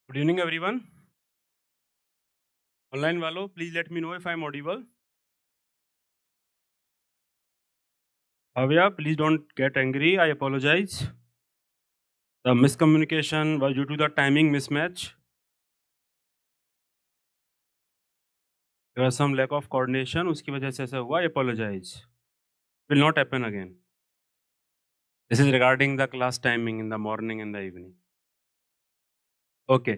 Good evening, everyone. Online वालों, please let me know if I'm audible. Bhavya, please don't get angry. I apologize. The miscommunication was due to the timing mismatch. There was some lack of coordination. उसकी वजह से ऐसा हुआ. I apologize. Will not happen again. This is regarding the class timing in the morning and the evening. Okay.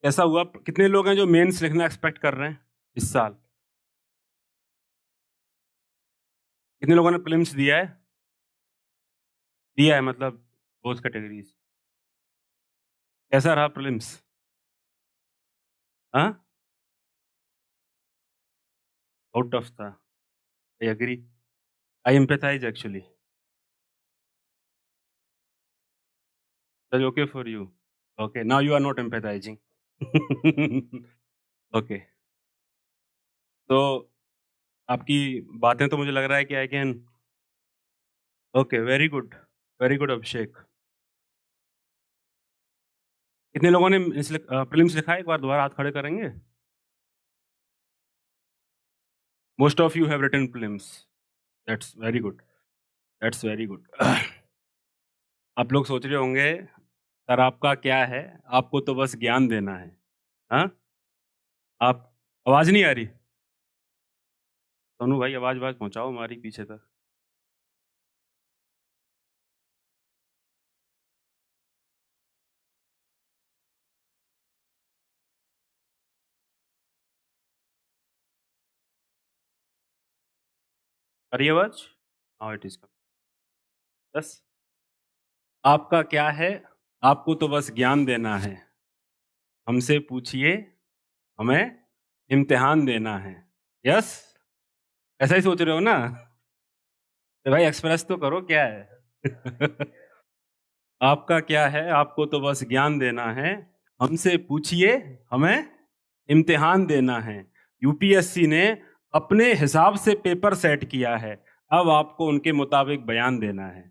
ऐसा हुआ. कितने लोग हैं जो मेंस लिखना एक्सपेक्ट कर रहे हैं इस साल? कितने लोगों ने प्रीलिम्स दिया है? दिया है मतलब बोथ कैटेगरीज. कैसा रहा प्रीलिम्स? हाँ, बहुत टफ था. I agree. I empathize actually. That's okay for you. Okay, now you are not empathizing. Okay. तो आपकी बातें तो मुझे लग रहा है कि I can. Okay, very good Abhishek. कितने लोगों ने प्रीलिम्स लिखा है? एक बार दोबारा हाथ खड़े करेंगे. Most of you have written prelims. That's very good. आप लोग सोच रहे होंगे सर आपका क्या है, आपको तो बस ज्ञान देना है. हाँ, आप आवाज नहीं आ रही? सोनू भाई आवाज पहुंचाओ हमारी पीछे तक. आ रही है आवाज? हाँ, इट इज. बस आपका क्या है, आपको तो बस ज्ञान देना है. हमसे पूछिए, हमें इम्तिहान देना है. यस, ऐसा ही सोच रहे हो ना? तो भाई एक्सप्रेस तो करो क्या है. आपका क्या है, आपको तो बस ज्ञान देना है. हमसे पूछिए, हमें इम्तिहान देना है. यूपीएससी ने अपने हिसाब से पेपर सेट किया है, अब आपको उनके मुताबिक बयान देना है.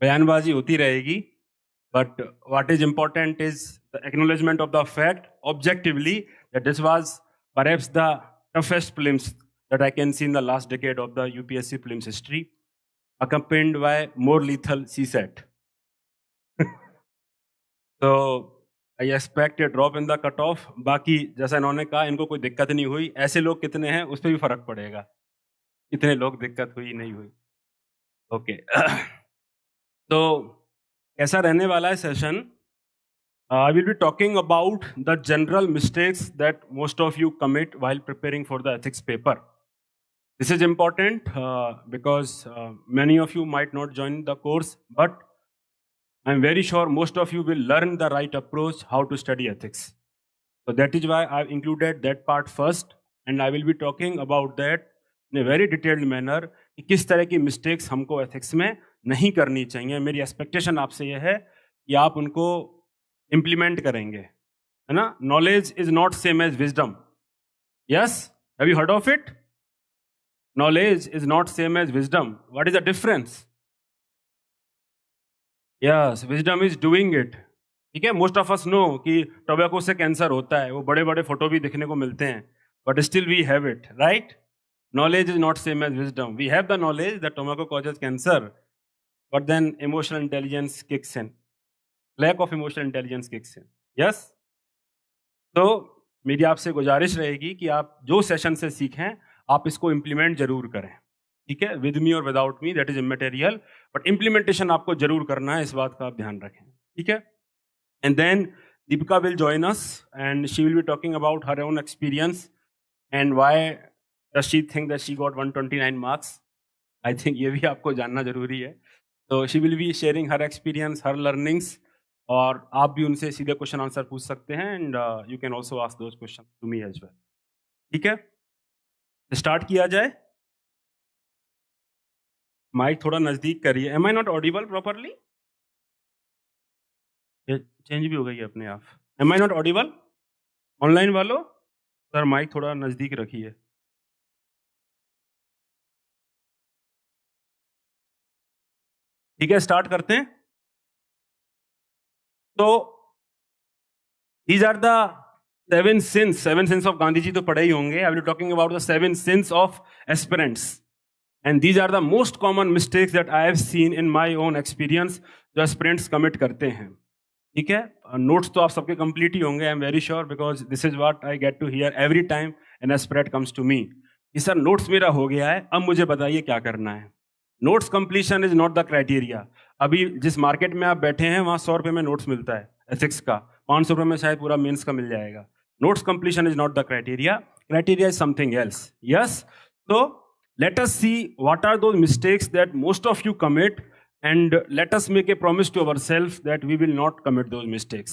बयानबाजी होती रहेगी, but what is important is the acknowledgement of the fact objectively that this was perhaps the toughest prelims that I can see in the last decade of the UPSC prelims history, accompanied by more lethal CSAT. So I expect a drop in the cutoff. बाकी जैसा इन्होंने कहा इनको कोई दिक्कत नहीं हुई. ऐसे लोग कितने हैं उस पर भी फर्क पड़ेगा. कितने लोग दिक्कत हुई नहीं हुई. ओके. तो कैसा रहने वाला है session? I will be talking about the general mistakes that most of you commit while preparing for the ethics paper. This is important because many of you might not join the course, but I'm very sure most of you will learn the right approach how to study ethics. So that is why I've included that part first, and I will be talking about that in a very detailed manner कि किस तरह की mistakes हमको ethics में नहीं करनी चाहिए. मेरी expectation आपसे यह है कि आप उनको implement करेंगे, है ना? Knowledge is not same as wisdom. Yes, have you heard of it? Knowledge is not same as wisdom. What is the difference? Yes, wisdom is doing it. ठीक है, मोस्ट ऑफ अस नो कि tobacco से cancer होता है, वो बड़े बड़े photo भी देखने को मिलते हैं, but still we have it, right? Knowledge is not same as wisdom. We have the knowledge that tobacco causes cancer, but then emotional intelligence kicks in. Lack of emotional intelligence kicks in. Yes. तो मेरी आपसे गुजारिश रहेगी कि आप जो session से सीखें आप इसको इम्प्लीमेंट जरूर करें. ठीक है, विद मी और without me that is immaterial, but implementation आपको जरूर करना है, इस बात का आप ध्यान रखें. ठीक है. And then Deepika will join us and she will be talking about her own experience and why does she think that she got 129 marks. I think ये भी आपको जानना जरूरी है. So she will be sharing her experience, her learnings, और आप भी उनसे सीधे क्वेश्चन आंसर पूछ सकते हैं and you can also ask those questions to me as well. ठीक है, स्टार्ट किया जाए. माइक थोड़ा नजदीक करिए. Am I not audible properly? Change भी हो गई है अपने आप. Am I not audible? Online वालों, सर माइक थोड़ा नजदीक रखिए. ठीक है, स्टार्ट करते हैं। तो these are the seven sins of Gandhi ji तो पढ़े ही होंगे। I will be talking about the 7 sins of aspirants, and these are the most common mistakes that I have seen in my own experience जो aspirants commit करते हैं। ठीक है, notes तो आप सबके कंप्लीट ही होंगे, I am very sure, because this is what I get to hear every time an aspirant comes to me कि सर नोट्स मेरा हो गया है, अब मुझे बताइए क्या करना है। Notes completion is not the criteria. अभी जिस मार्केट में आप बैठे हैं वहां 100 रुपए में नोट्स मिलता है एथिक्स का, 500 रुपए में शायद पूरा मेंस का मिल जाएगा। Notes completion is not the criteria, criteria is something else. Yes, तो let us see what are those mistakes that most of you commit, and let us make a promise to ourselves that we will not commit those mistakes.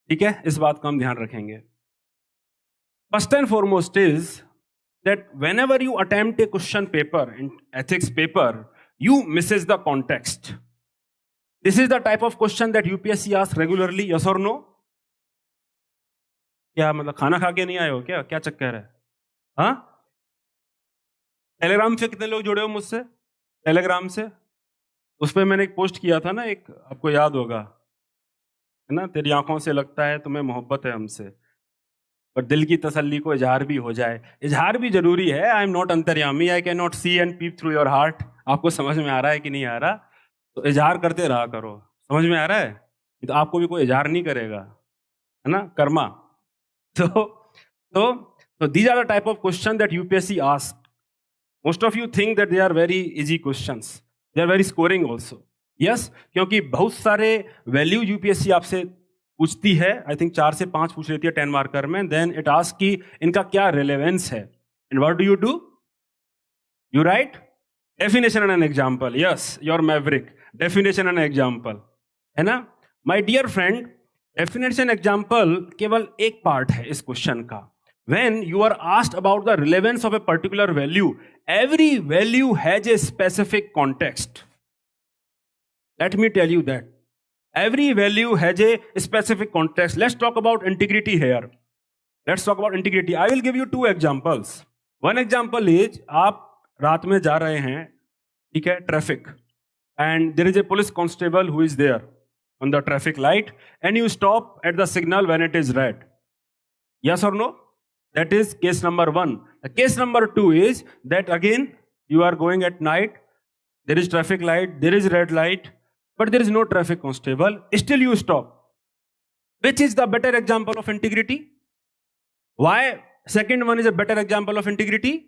ठीक है, इस बात का हम ध्यान रखेंगे। First and foremost is that whenever you attempt a question paper in ethics paper, you misses the context. This is the type of question that UPSC asks regularly. Yes or no? क्या मतलब खाना खा के नहीं आए हो क्या? क्या चक्कर है? हाँ? टेलीग्राम से कितने लोग जुड़े हो मुझसे? टेलीग्राम से उस पर मैंने एक पोस्ट किया था ना, एक आपको याद होगा, है ना, तेरी आंखों से लगता है तुम्हें मोहब्बत है हमसे, और दिल की तसल्ली को इजहार भी हो जाए। इजहार भी जरूरी है। आई एम नॉट अंतर्यामी, I can not see and peep through your heart. आपको समझ में आ रहा है कि नहीं आ रहा? तो इजहार करते रहा करो। समझ में आ रहा है? तो आपको भी कोई इजहार नहीं करेगा, है ना, कर्मा। तो these are the type of question that UPSC ask. Most of you think that they are very easy questions. They are very scoring also. Yes, क्योंकि बहुत सारे वैल्यू यूपीएससी आपसे पूछती है। आई थिंक 4 से 5 पूछ लेती है 10 मार्कर में। देन इट आस्क कि इनका क्या रिलेवेंस है। And what do? You write definition and an example. Yes, your maverick, definition and example, है ना। My dear friend, definition example केवल एक पार्ट है इस क्वेश्चन का। When you are asked about the relevance of a particular value, every value has a specific context. Let me tell you that. Every value has a specific context. Let's talk about integrity here. Let's talk about integrity. I will give you 2 examples. One example is, आप रात में जा रहे हैं, ठीक है, traffic, and there is a police constable who is there on the traffic light, and you stop at the signal when it is red. Yes or no? That is case number 1. The case number 2 is that again you are going at night, there is traffic light, there is red light, but there is no traffic constable, still you stop. Which is the better example of integrity? Why second one is a better example of integrity?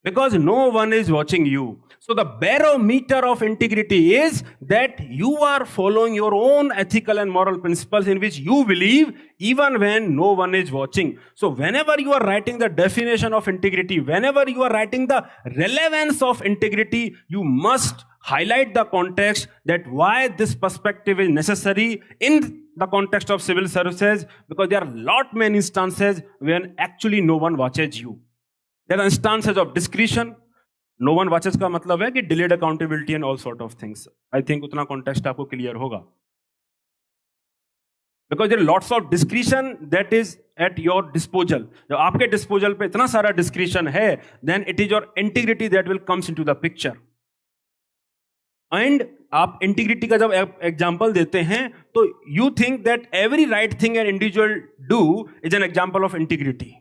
Because no one is watching you. So the barometer of integrity is that you are following your own ethical and moral principles in which you believe even when no one is watching. So whenever you are writing the definition of integrity, whenever you are writing the relevance of integrity, you must highlight the context that why this perspective is necessary in the context of civil services, because there are lot many instances when actually no one watches you. There are instances of discretion. No one watches का मतलब है कि delayed accountability and all sort of things. I think उतना context आपको clear होगा. Because there are lots of discretion that is at your disposal. जब आपके disposal पे इतना सारा discretion है, then it is your integrity that will comes into the picture. And आप integrity का जब example देते हैं, तो you think that every right thing an individual do is an example of integrity.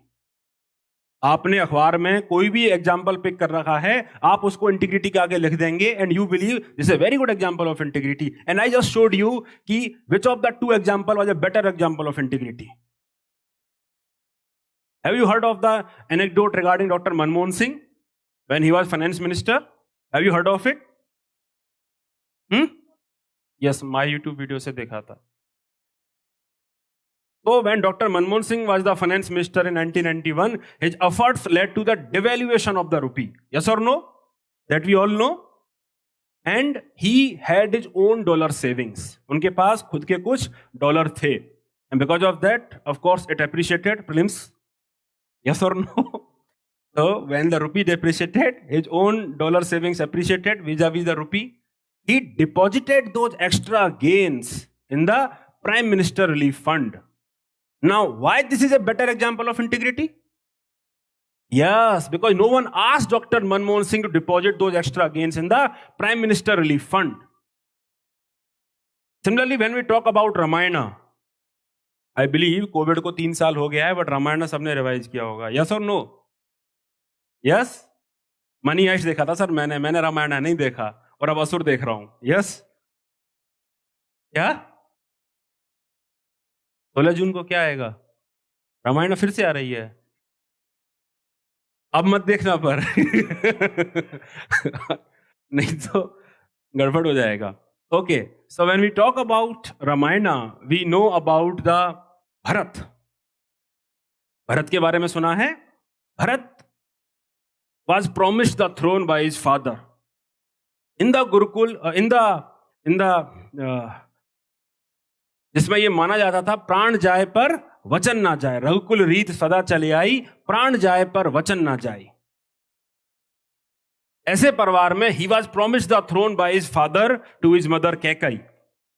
आपने अखबार में कोई भी एग्जाम्पल पिक कर रखा है, आप उसको इंटीग्रिटी के आगे लिख देंगे, and you believe this a very good example of integrity. And I just showed you कि which of the 2 example was a better example of integrity. Have you heard of the anecdote regarding doctor Manmohan Singh when he was finance minister? Have you heard of it? Yes, my YouTube video से देखा था। So when Dr. Manmohan Singh was the finance minister in 1991, his efforts led to the devaluation of the rupee. Yes or no? That we all know. And he had his own dollar savings. उनके पास खुद के कुछ dollar थे. And because of that, of course, it appreciated. Prelims? Yes or no? So when the rupee depreciated, his own dollar savings appreciated vis-a-vis the rupee. He deposited those extra gains in the Prime Minister Relief Fund. Now, why this is a better example of integrity? Yes, because no one asked Dr. Manmohan Singh to deposit those extra gains in the Prime Minister Relief Fund. Similarly, when we talk about Ramayana, I believe Covid को 3 साल हो गया है, but Ramayan सबने revise किया होगा. Yes और no? Yes. Money heist देखा था सर मैंने रामायण नहीं देखा, और अब असुर देख रहा हूं. यस. क्या 16 जून को क्या आएगा? रामायण फिर से आ रही है. अब मत देखना पर नहीं तो गड़बड़ हो जाएगा. Okay, so when we talk about Ramayan we know about the Bharat. Bharat के बारे में सुना है. Bharat was promised the throne by his father. In the Gurukul, जिसमें यह माना जाता था प्राण जाए पर वचन ना जाए, रघुकुल रीत सदा चले आई, प्राण जाए पर वचन ना जाए. ऐसे परिवार में he was promised the throne by his father to his mother Kaikai.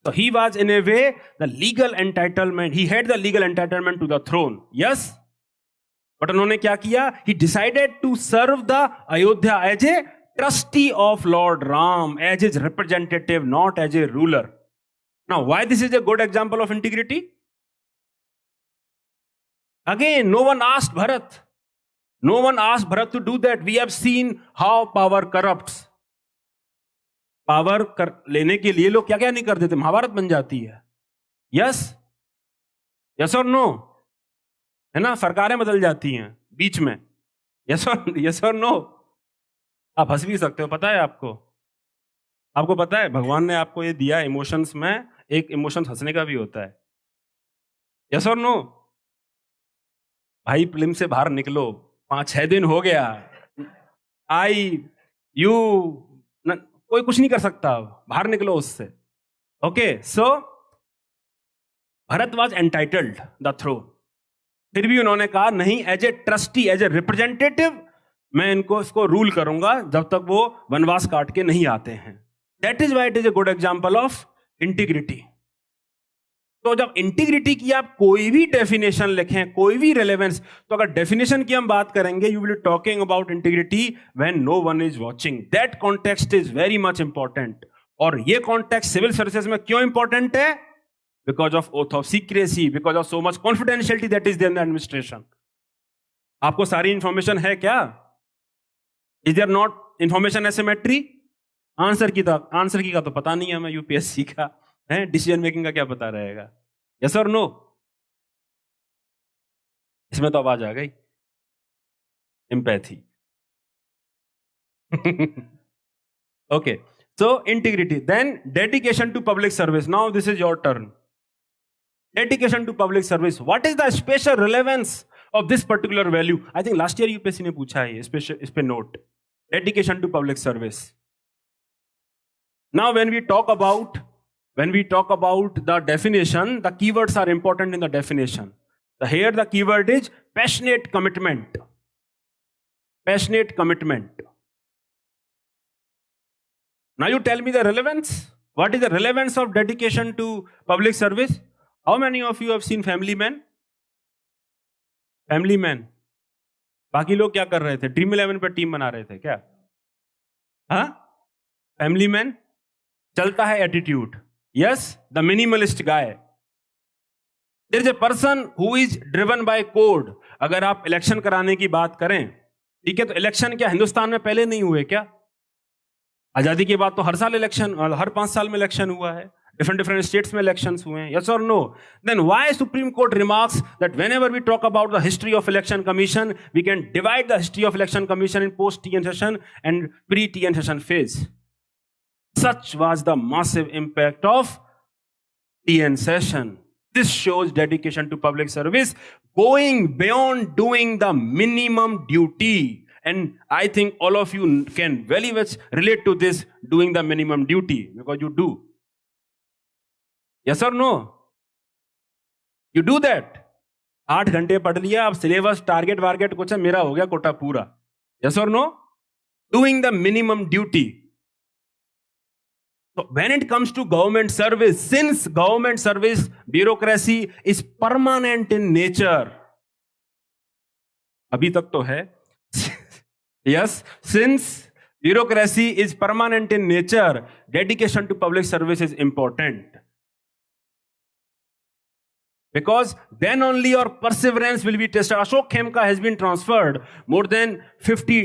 So he was in a way the legal entitlement. He had the legal entitlement to the throne. Yes. But उन्होंने क्या किया? He decided to serve the Ayodhya as a trustee of Lord Ram, as his representative, not as a ruler. Now, why this is a good example of integrity? Again, no one asked Bharat. No one asked Bharat to do that. We have seen how power corrupts. Power लेने के लिए लोग क्या क्या नहीं कर देते, महाभारत बन जाती है. यस. यस और नो? है ना, सरकारें बदल जाती हैं बीच में. यस और नो? आप हंस भी सकते हो. पता है आपको पता है भगवान ने आपको ये दिया इमोशंस में, एक इमोशंस हंसने का भी होता है. यस और नो? भाई फिल्म से बाहर निकलो, 5-6 दिन हो गया. कोई कुछ नहीं कर सकता, बाहर निकलो उससे. Okay, so Bharat was entitled the throne. फिर भी उन्होंने कहा नहीं, as a trustee, as a representative मैं इसको रूल करूंगा जब तक वो वनवास काट के नहीं आते हैं. That is why it is a good example of integrity. तो जब इंटीग्रिटी की आप कोई भी डेफिनेशन लिखें, कोई भी रेलेवेंस, तो अगर डेफिनेशन की हम बात करेंगे, you will be talking about integrity when no one is watching. That context is very much important. और ये कॉन्टेक्स्ट सिविल सर्विसेज में क्यों इंपॉर्टेंट है? Because of oath of secrecy, because of so much confidentiality that is there in the administration. आपको सारी information है क्या? Is there not information asymmetry? Answer की का तो पता नहीं है हमें, यूपीएससी का है, डिसीजन मेकिंग का क्या पता रहेगा. यस और नो? इसमें तो आवाज आ गई. Empathy. Okay, so integrity, then dedication to public service. Now this is your turn. Dedication to public service. What is the special relevance of this particular value? I think last year UPSC ने पूछा है इस पे note. Dedication to public service. Now when we talk about the definition, the keywords are important in the definition. Here the keyword is passionate commitment. Passionate commitment. Now you tell me the relevance. What is the relevance of dedication to public service? How many of you have seen Family Man? Family Man. बाकी लोग क्या कर रहे थे? Dream 11 पर team बना रहे थे क्या? हाँ? Family Man चलता है attitude. Yes, the minimalist guy. There is a person who is driven by code. अगर आप इलेक्शन कराने की बात करें, ठीक है, तो इलेक्शन क्या हिंदुस्तान में पहले नहीं हुए क्या? आजादी के बाद तो हर साल इलेक्शन, हर 5 साल में इलेक्शन हुआ है. different states में elections हुए हैं. Yes or no? Then why Supreme Court remarks that whenever we talk about the history of election commission, we can divide the history of election commission in post-TN session and pre-TN session phase. Such was the massive impact of TN session. This shows dedication to public service, going beyond doing the minimum duty. And I think all of you can very much relate to this, doing the minimum duty, because you do. Yes or no? You do that. 8 घंटे पढ़ लिया, अब syllabus target वारगेट कुछ है, मेरा हो गया कोटा पूरा. Yes or no? Doing the minimum duty. So when it comes to government service, since government service bureaucracy is permanent in nature, अभी तक तो है, Yes, since bureaucracy is permanent in nature, dedication to public service is important. Because then only your perseverance will be tested. Ashok Khemka has been transferred more than 50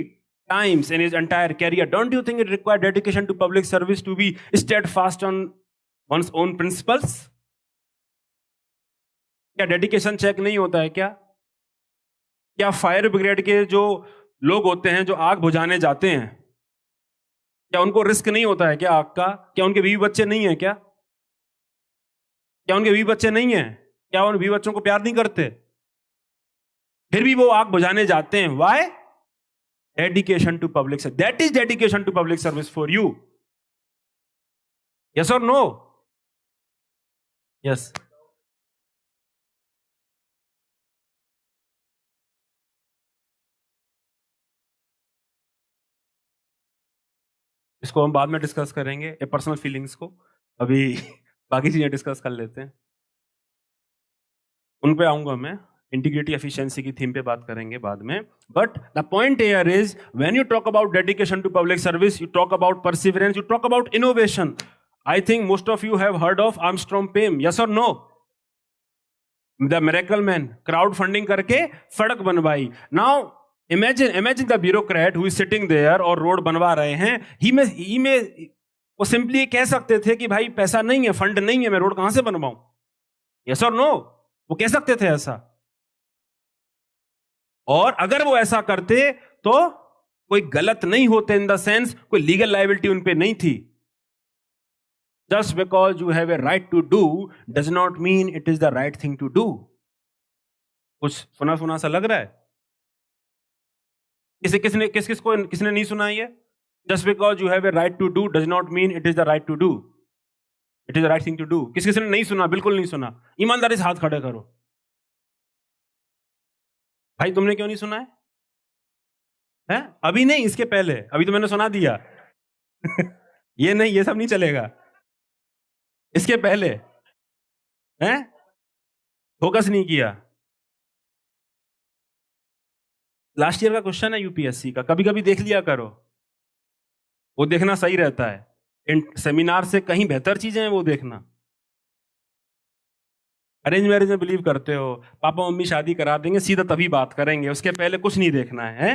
times in his entire career. Don't you think it requires dedication to public service to be steadfast on one's own principles? क्या dedication check नहीं होता है क्या? क्या fire brigade के जो लोग होते हैं जो आग बुझाने जाते हैं, क्या उनको रिस्क नहीं होता है क्या आग का? क्या उनके बीवी बच्चे नहीं है क्या? क्या उनके बीवी बच्चे नहीं है? क्या उन बीवी बच्चों को प्यार नहीं करते? फिर भी वो आग बुझाने जाते हैं. Why? Dedication to public service. That is dedication to public service for you. Yes और नो? यस. इसको हम बाद में डिस्कस करेंगे, ये पर्सनल फीलिंग्स को. अभी बाकी चीजें डिस्कस कर लेते हैं. उन पे आऊंगा मैं. इंटीग्रिटी एफिशिएंसी की थीम पे बात करेंगे बाद में. But the point here is when you talk about dedication to public service, you talk about perseverance, you talk about innovation. I think most of you have heard of Armstrong Pame. Yes और no? The miracle man, crowd funding करके सड़क बनवाई. Now imagine the bureaucrat who is sitting there और road बनवा रहे हैं. ही में वो सिंपली कह सकते थे कि भाई पैसा नहीं है, फंड नहीं है, मैं रोड कहां से बनवाऊं. यस और नो? वो कह सकते थे ऐसा. और अगर वो ऐसा करते तो कोई गलत नहीं होते, इन द सेंस कोई लीगल लायबिलिटी उन पे नहीं थी. Just because you have a right to do does not mean it is the right thing to do. कुछ सुना सुना सा लग रहा है? किसने नहीं सुना ये? Just because you have a right to do does not mean it is the right to do. It is the right thing to do. किसने नहीं सुना? बिल्कुल नहीं सुना. ईमानदारी से हाथ खड़े करो. भाई तुमने क्यों नहीं सुना है? हैं? अभी नहीं, इसके पहले. अभी तो मैंने सुना दिया. ये नहीं, ये सब नहीं चलेगा. इसके पहले हैं? फोकस नहीं किया. लास्ट ईयर का क्वेश्चन है यूपीएससी का, कभी कभी देख लिया करो. वो देखना सही रहता है. इन सेमिनार से कहीं बेहतर चीजें हैं वो देखना. अरेंज मैरिज में बिलीव करते हो? पापा मम्मी शादी करा देंगे, सीधा तभी बात करेंगे, उसके पहले कुछ नहीं देखना है.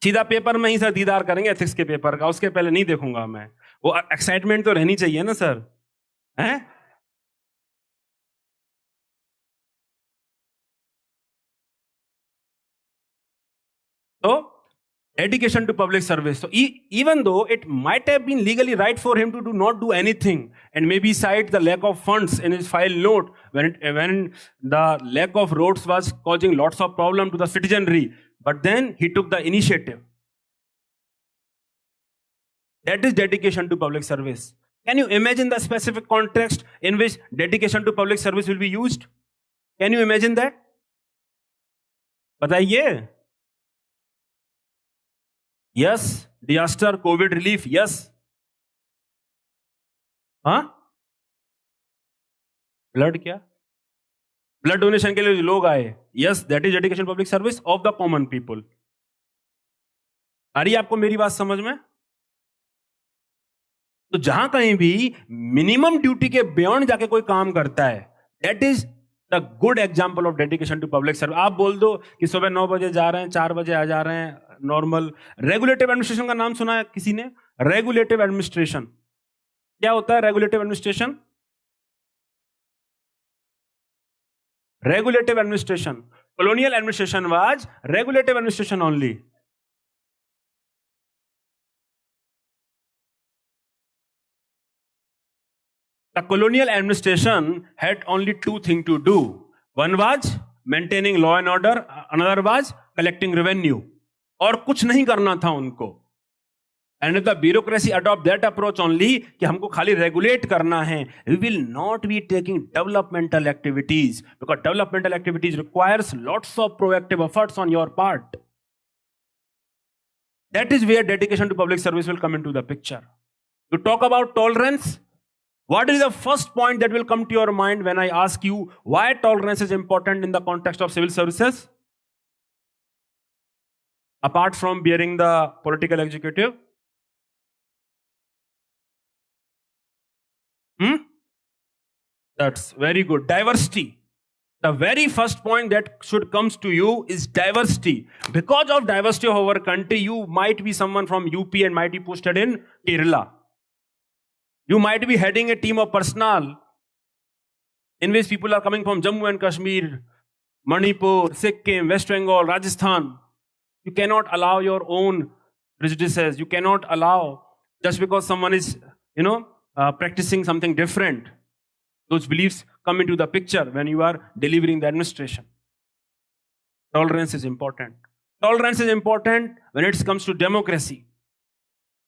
सीधा पेपर में ही सर दीदार करेंगे एथिक्स के पेपर का, उसके पहले नहीं देखूंगा मैं. वो एक्साइटमेंट तो रहनी चाहिए ना सर. हैं? So, dedication to public service. So, even though it might have been legally right for him to do not do anything, and maybe cite the lack of funds in his file note when the lack of roads was causing lots of problem to the citizenry, but then he took the initiative. That is dedication to public service. Can you imagine the specific context in which dedication to public service will be used? Can you imagine that? बताइए. Yes. Disaster, covid relief. Yes. हाँ? Blood क्या? Blood donation के लिए जो लोग आए. Yes, that is dedication public service of the common people. आ रही है आपको मेरी बात समझ में? तो जहां कहीं भी मिनिमम ड्यूटी के बियॉन्ड जाके कोई काम करता है, that is the good example of dedication to public service. आप बोल दो कि सुबह 9 बजे जा रहे हैं, 4 बजे आ जा रहे हैं, नॉर्मल. रेगुलेटिव एडमिनिस्ट्रेशन का नाम सुना है किसी ने? रेगुलेटिव एडमिनिस्ट्रेशन क्या होता है? Regulative administration. Regulative administration. colonial administration was regulative administration only. The colonial administration had only two things to do. One was maintaining law and order, another was collecting revenue. और कुछ नहीं करना था उनको. And if the bureaucracy adopt that approach only कि हमको खाली regulate करना है, we will not be taking developmental activities because developmental activities requires lots of proactive efforts on your part. That is where dedication to public service will come into the picture. You talk about tolerance. What is the first point that will come to your mind when I ask you why tolerance is important in the context of civil services? apart from bearing the political executive? Hmm? That's very good. Diversity. The very first point that should comes to you is diversity. Because of diversity of our country, you might be someone from UP and might be posted in Kerala. You might be heading a team of personnel in which people are coming from Jammu and Kashmir, Manipur, Sikkim, West Bengal, Rajasthan. You cannot allow your own prejudices. You cannot allow just because someone is, practicing something different. Those beliefs come into the picture when you are delivering the administration. Tolerance is important. Tolerance is important when it comes to democracy.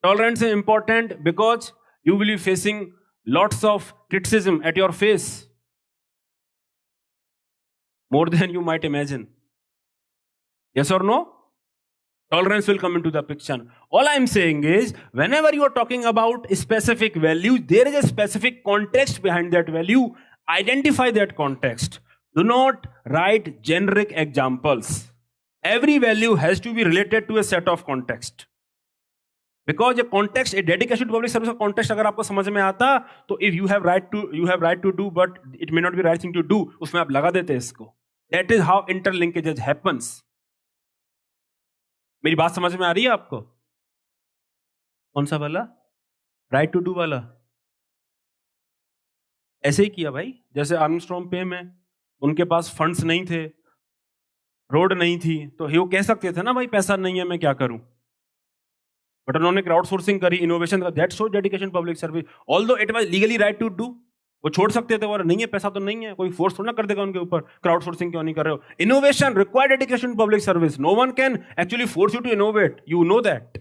Tolerance is important because you will be facing lots of criticism at your face. More than you might imagine. Yes or no? Tolerance will come into the picture. All I'm saying is, whenever you are talking about a specific value, there is a specific context behind that value. Identify that context. Do not write generic examples. Every value has to be related to a set of context. Because a context, a dedication to public service of context, अगर आपको समझ में आता, तो if you have right to do, but it may not be right thing to do, उसमें आप लगा देते हैं इसको. That is how interlinkage happens. मेरी बात समझ में आ रही है आपको? कौन सा वाला? राइट टू डू वाला. ऐसे ही किया भाई, जैसे आर्मस्ट्रॉन्ग पे में उनके पास फंड्स नहीं थे, रोड नहीं थी, तो वो कह सकते थे ना भाई पैसा नहीं है मैं क्या करूं, बट उन्होंने क्राउड सोर्सिंग करी, innovation. That show dedication public service. Although it was legally right to do. वो छोड़ सकते थे, वो नहीं है पैसा तो नहीं है, कोई फोर्स थोड़ा कर देगा उनके ऊपर. क्राउड सोर्सिंग क्यों नहीं कर रहे हो? Innovation require dedication public service. No one can actually force you to innovate. You know that.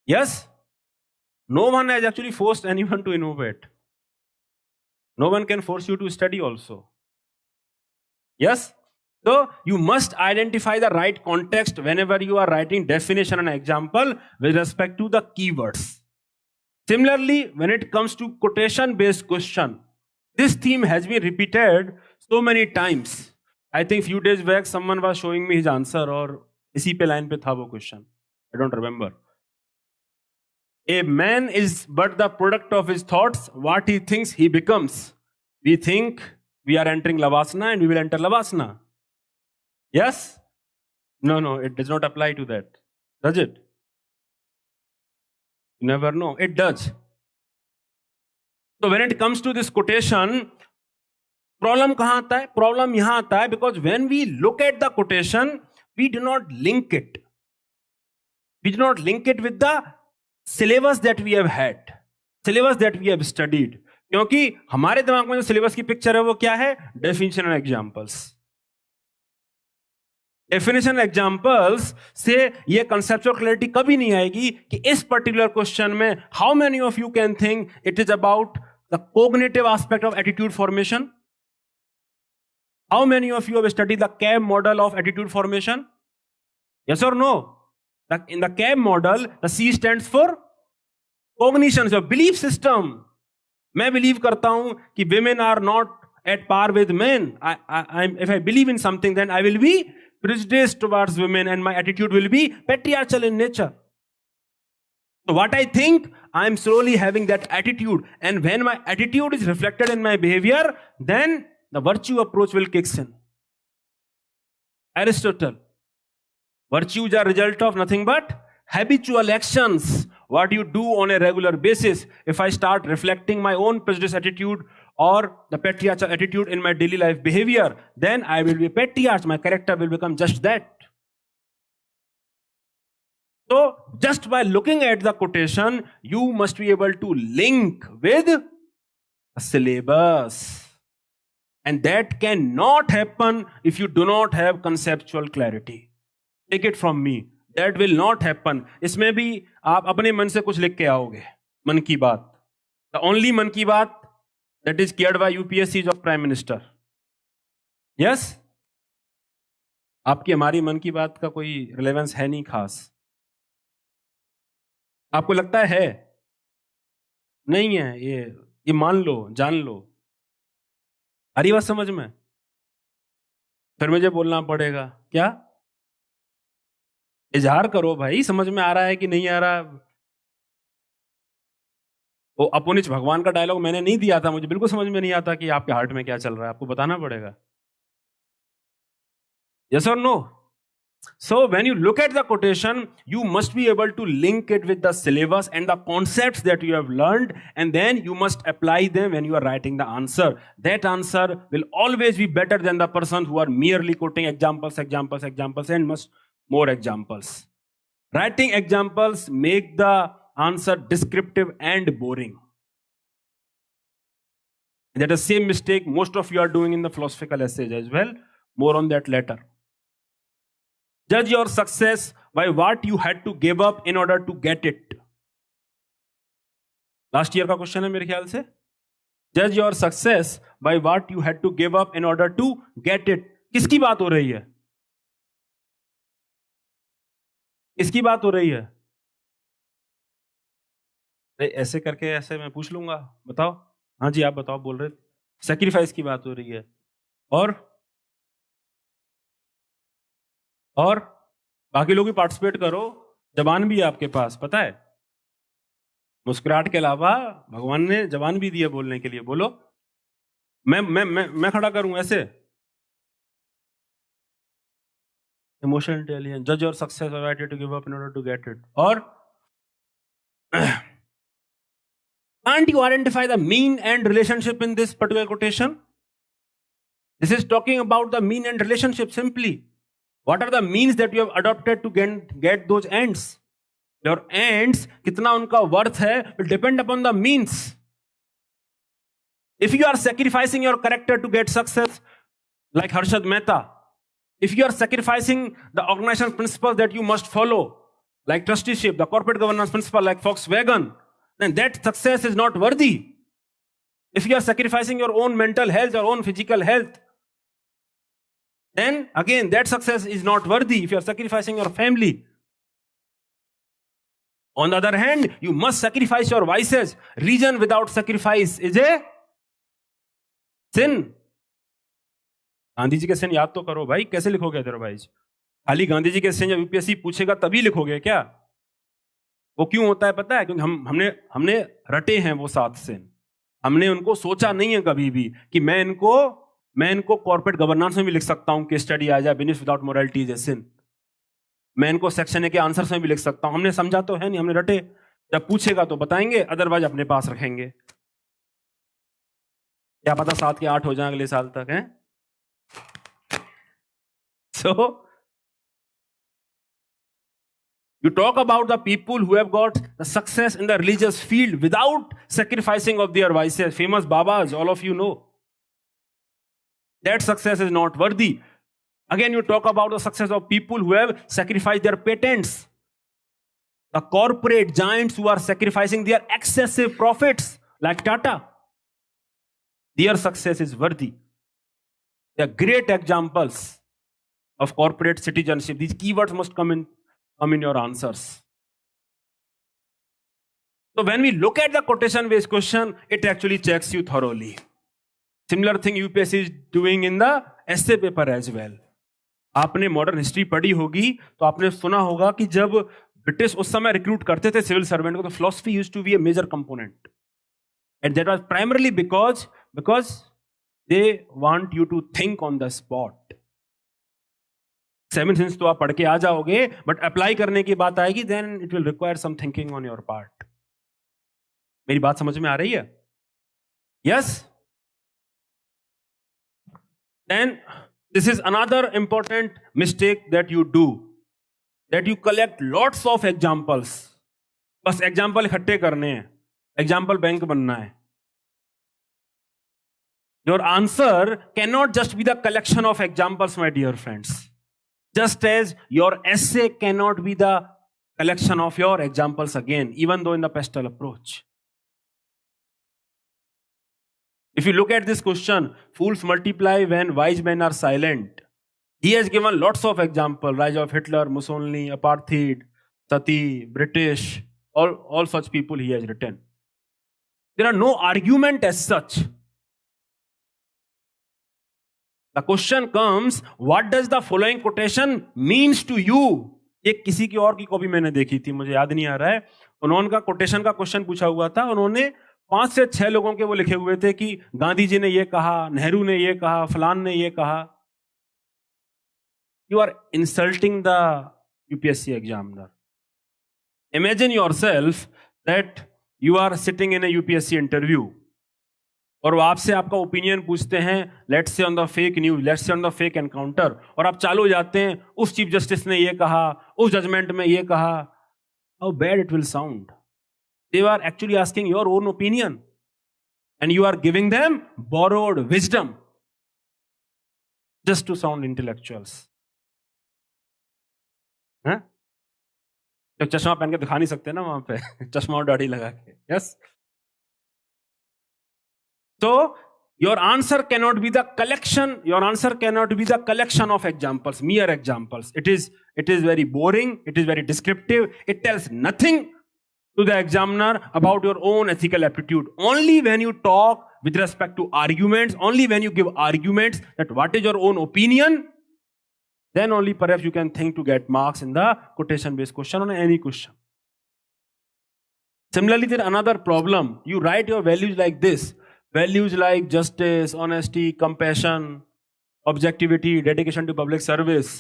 Yes? No one has actually forced anyone to innovate. No one can force you to study also. Yes? So, you must identify the right context whenever you are writing definition and example with respect to the keywords. Similarly, when it comes to quotation-based question, this theme has been repeated so many times. I think few days back someone was showing me his answer और इसी पे line पे था वो question. I don't remember. A man is but the product of his thoughts. What he thinks, he becomes. We think we are entering Lavasana and we will enter Lavasana. Yes? No, it does not apply to that. Does it? You never know. It does. So when it comes to this quotation, problem कहाँ आता है? Problem यहाँ आता है because when we look at the quotation, we do not link it. We do not link it with the syllabus that we have had, syllabus that we have studied. क्योंकि हमारे दिमाग में जो सिलेबस की picture है वो क्या है? Definition and examples. Definition examples से ये कंसेप्चुअल क्लैरिटी कभी नहीं आएगी कि इस पर्टिकुलर क्वेश्चन में how many of you can think it is about the cognitive aspect of attitude formation. How many of you have studied the cab model of attitude formation? Yes और no? In the CAB model, the C stands for cognition, so belief system. मैं believe करता हूं कि women are not at par with men. If I believe in something, then I will be prejudiced towards women, and my attitude will be patriarchal in nature. So what I think, I am slowly having that attitude, and when my attitude is reflected in my behavior, then the virtue approach will kick in. Aristotle. Virtues are result of nothing but habitual actions. What you do on a regular basis. If I start reflecting my own prejudice attitude or the patriarchal attitude in my daily life behavior, then I will be a patriarch. My character will become just that. So, just by looking at the quotation, you must be able to link with a syllabus. And that cannot happen if you do not have conceptual clarity. Take it from me. That will not happen. इसमें भी आप अपने मन से कुछ लिख के आओगे. मन की बात. The only मन की बात that is cared by UPSC of Prime Minister. Yes? आपकी हमारी मन की बात का कोई रिलेवेंस है नहीं खास. आपको लगता है? नहीं है. ये मान लो, जान लो. आ रही बात समझ में? फिर मुझे बोलना पड़ेगा क्या? इजहार करो भाई, समझ में आ रहा है कि नहीं आ रहा। वो अपुनिच भगवान का डायलॉग मैंने नहीं दिया था, मुझे बिल्कुल समझ में नहीं आता कि आपके हार्ट में क्या चल रहा है, आपको बताना पड़ेगा। यस और no? So when you look at the quotation, you must be able to link it with the syllabus and the concepts that you have learned, and then you must apply them when you are writing the answer. That answer will always be better than the person who are merely quoting examples, examples, examples, and much more examples. Writing examples make the answer descriptive and boring. That is the same mistake most of you are doing in the philosophical essays as well. More on that later. Judge your success by what you had to give up in order to get it. Last year का question है मेरे ख्याल से. Judge your success by what you had to give up in order to get it. किसकी बात हो रही है? किसकी बात हो रही है? ऐसे करके ऐसे मैं पूछ लूंगा, बताओ. हाँ जी, आप बताओ, बोल रहे. सेक्रीफाइस की बात हो रही है. और बाकी लोग भी पार्टिसिपेट करो. जबान भी है आपके पास, पता है. मुस्कुराहट के अलावा भगवान ने जबान भी दी है बोलने के लिए. बोलो. मैं खड़ा करूं ऐसे. Emotional intelligence. जज योर सक्सेस और right to give up in order to get it. और can't you identify the mean and relationship in this particular quotation? This is talking about the mean and relationship simply. What are the means that you have adopted to get those ends? Your ends, कितना उनका worth है, will depend upon the means. If you are sacrificing your character to get success, like Harshad Mehta, if you are sacrificing the organization principles that you must follow, like trusteeship, the corporate governance principle, like Volkswagen, then that success is not worthy. If you are sacrificing your own mental health, your own physical health, then again that success is not worthy. If you are sacrificing your family. On the other hand, you must sacrifice your vices. Reason without sacrifice is a sin. Gandhi ji के sin याद तो करो भाई. कैसे लिखोगे otherwise? खाली गांधी जी के sin जब यूपीएससी पूछेगा तभी लिखोगे क्या? वो क्यों होता है पता है? क्योंकि हमने रटे हैं वो 7 sin. हमने उनको सोचा नहीं है कभी भी कि मैं इनको कॉर्पोरेट गवर्नेंस में भी लिख सकता हूं. केस स्टडी आ जाए, business without morality is a sin. मैं इनको सेक्शन ए के आंसर्स में भी लिख सकता हूं. हमने समझा तो है नहीं, हमने रटे. जब पूछेगा तो बताएंगे, अदरवाइज अपने पास रखेंगे. क्या पता 7 के 8 हो जाए अगले साल तक. हैं? So you talk about the people who have got the success in the religious field without sacrificing of their vices. Famous Babas, all of you know. That success is not worthy. Again, you talk about the success of people who have sacrificed their patents. The corporate giants who are sacrificing their excessive profits, like Tata. Their success is worthy. They are great examples of corporate citizenship. These keywords must come in your answers. So when we look at the quotation based question, it actually checks you thoroughly. Similar thing UPSC is doing in the essay paper as well. आपने modern history पढ़ी होगी तो आपने सुना होगा कि जब British उस समय रिक्रूट करते थे सिविल सर्वेंट को, तो philosophy used to be a major component. And that was primarily because they want you to think on the spot. 7 since तो आप पढ़ के आ जाओगे, बट अप्लाई करने की बात आएगी, then it will require some thinking on your part. मेरी बात समझ में आ रही है? Yes? Then this is another important mistake that you do, that you collect lots of examples. बस एग्जाम्पल इकट्ठे करने हैं, एग्जाम्पल बैंक बनना है. Your answer cannot just be the collection of examples, my dear friends. Just as your essay cannot be the collection of your examples again, even though in the pastel approach. If you look at this question, fools multiply when wise men are silent. He has given lots of examples: rise of Hitler, Mussolini, apartheid, Sati, British, all such people he has written. There are no argument as such. The question comes, what does the following quotation means to you? एक किसी की और की copy मैंने देखी थी, मुझे याद नहीं आ रहा है। उन्होंने का कोटेशन का क्वेश्चन पूछा हुआ था, उन्होंने 5 से 6 लोगों के वो लिखे हुए थे कि गांधी जी ने ये कहा, नेहरू ने ये कहा, फलान ने ये कहा। You are insulting the UPSC examiner. Imagine yourself that you are sitting in a UPSC interview और वो आपसे आपका ओपिनियन पूछते हैं, let's say on the fake news, let's say on the fake encounter, और आप चालू हो जाते हैं, उस चीफ जस्टिस ने ये कहा, उस जजमेंट में ये कहा। How bad it will sound. They are actually asking your own opinion and you are giving them borrowed wisdom just to sound intellectuals. तो चश्मा पहन के दिखा नहीं सकते ना वहां पे चश्मा और दाढ़ी लगा के। Yes, so your answer cannot be the collection, your answer cannot be the collection of examples, mere examples. It is very boring, it is very descriptive, it tells nothing to the examiner about your own ethical aptitude. Only when you talk with respect to arguments, only when you give arguments that what is your own opinion, then only perhaps you can think to get marks in the quotation based question on any question. Similarly, there is another problem. You write your values like this. Values like justice, honesty, compassion, objectivity, dedication to public service.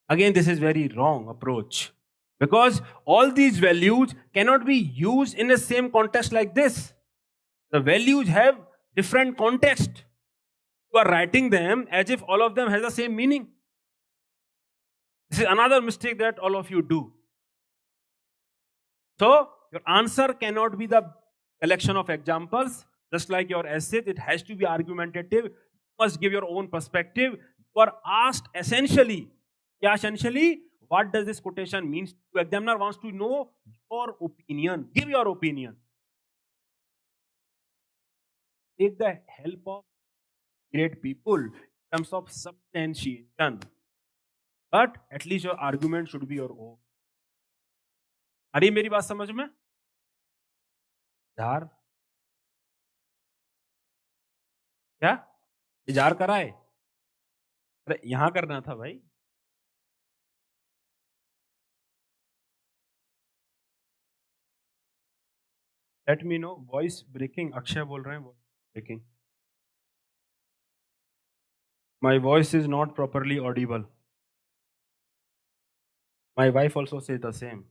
Again, this is very wrong approach because all these values cannot be used in the same context like this. The values have different context. You are writing them as if all of them has the same meaning. This is another mistake that all of you do. So your answer cannot be the collection of examples. Just like your essay, it has to be argumentative. You must give your own perspective. You are asked essentially, what does this quotation mean? The examiner wants to know your opinion. Give your opinion. Take the help of great people in terms of substantiation. But at least your argument should be your own. आ रही मेरी बात समझ में? इजहार क्या? इजहार कराए? अरे यहां करना था भाई। Let me know. Voice breaking, Akshay बोल रहे हैं, voice breaking. My voice is not properly audible. My wife also say the same.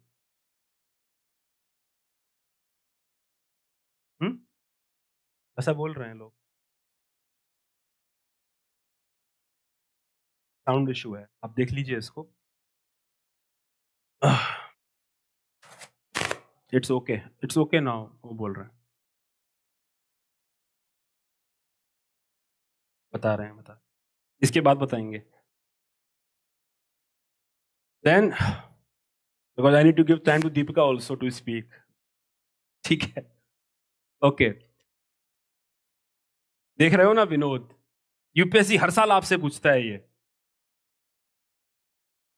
ऐसा बोल रहे हैं लोग। साउंड इशू है, आप देख लीजिए इसको। It's okay, it's okay now, वो बोल रहे हैं, बता इसके बाद बताएंगे। Then because I need to give time to Deepika also to speak. ठीक है, ओके। देख रहे हो ना विनोद, यूपीएससी हर साल आपसे पूछता है ये,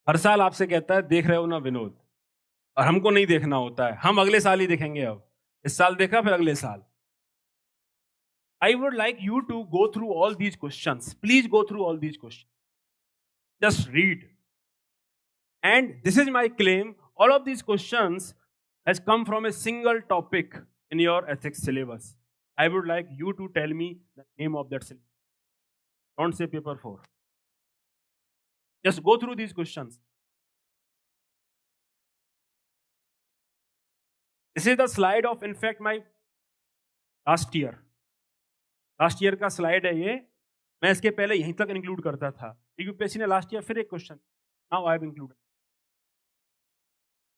हर साल आपसे कहता है देख रहे हो ना विनोद, और हमको नहीं देखना होता है, हम अगले साल ही देखेंगे। अब इस साल देखा, फिर अगले साल। I would like you to go through all these questions. Please go through all these questions. Just read. And this is my claim. All of these questions has come from a single topic in your ethics syllabus. I would like you to tell me the name of that syllabus. Don't say paper 4. Just go through these questions. This is the slide of, in fact, my last year. Last year का slide है ये। मैं इसके पहले यहीं तक include करता था, यूपीएससी ने लास्ट ईयर फिर एक question, now I have included.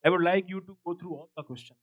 I would like you to go through all the question.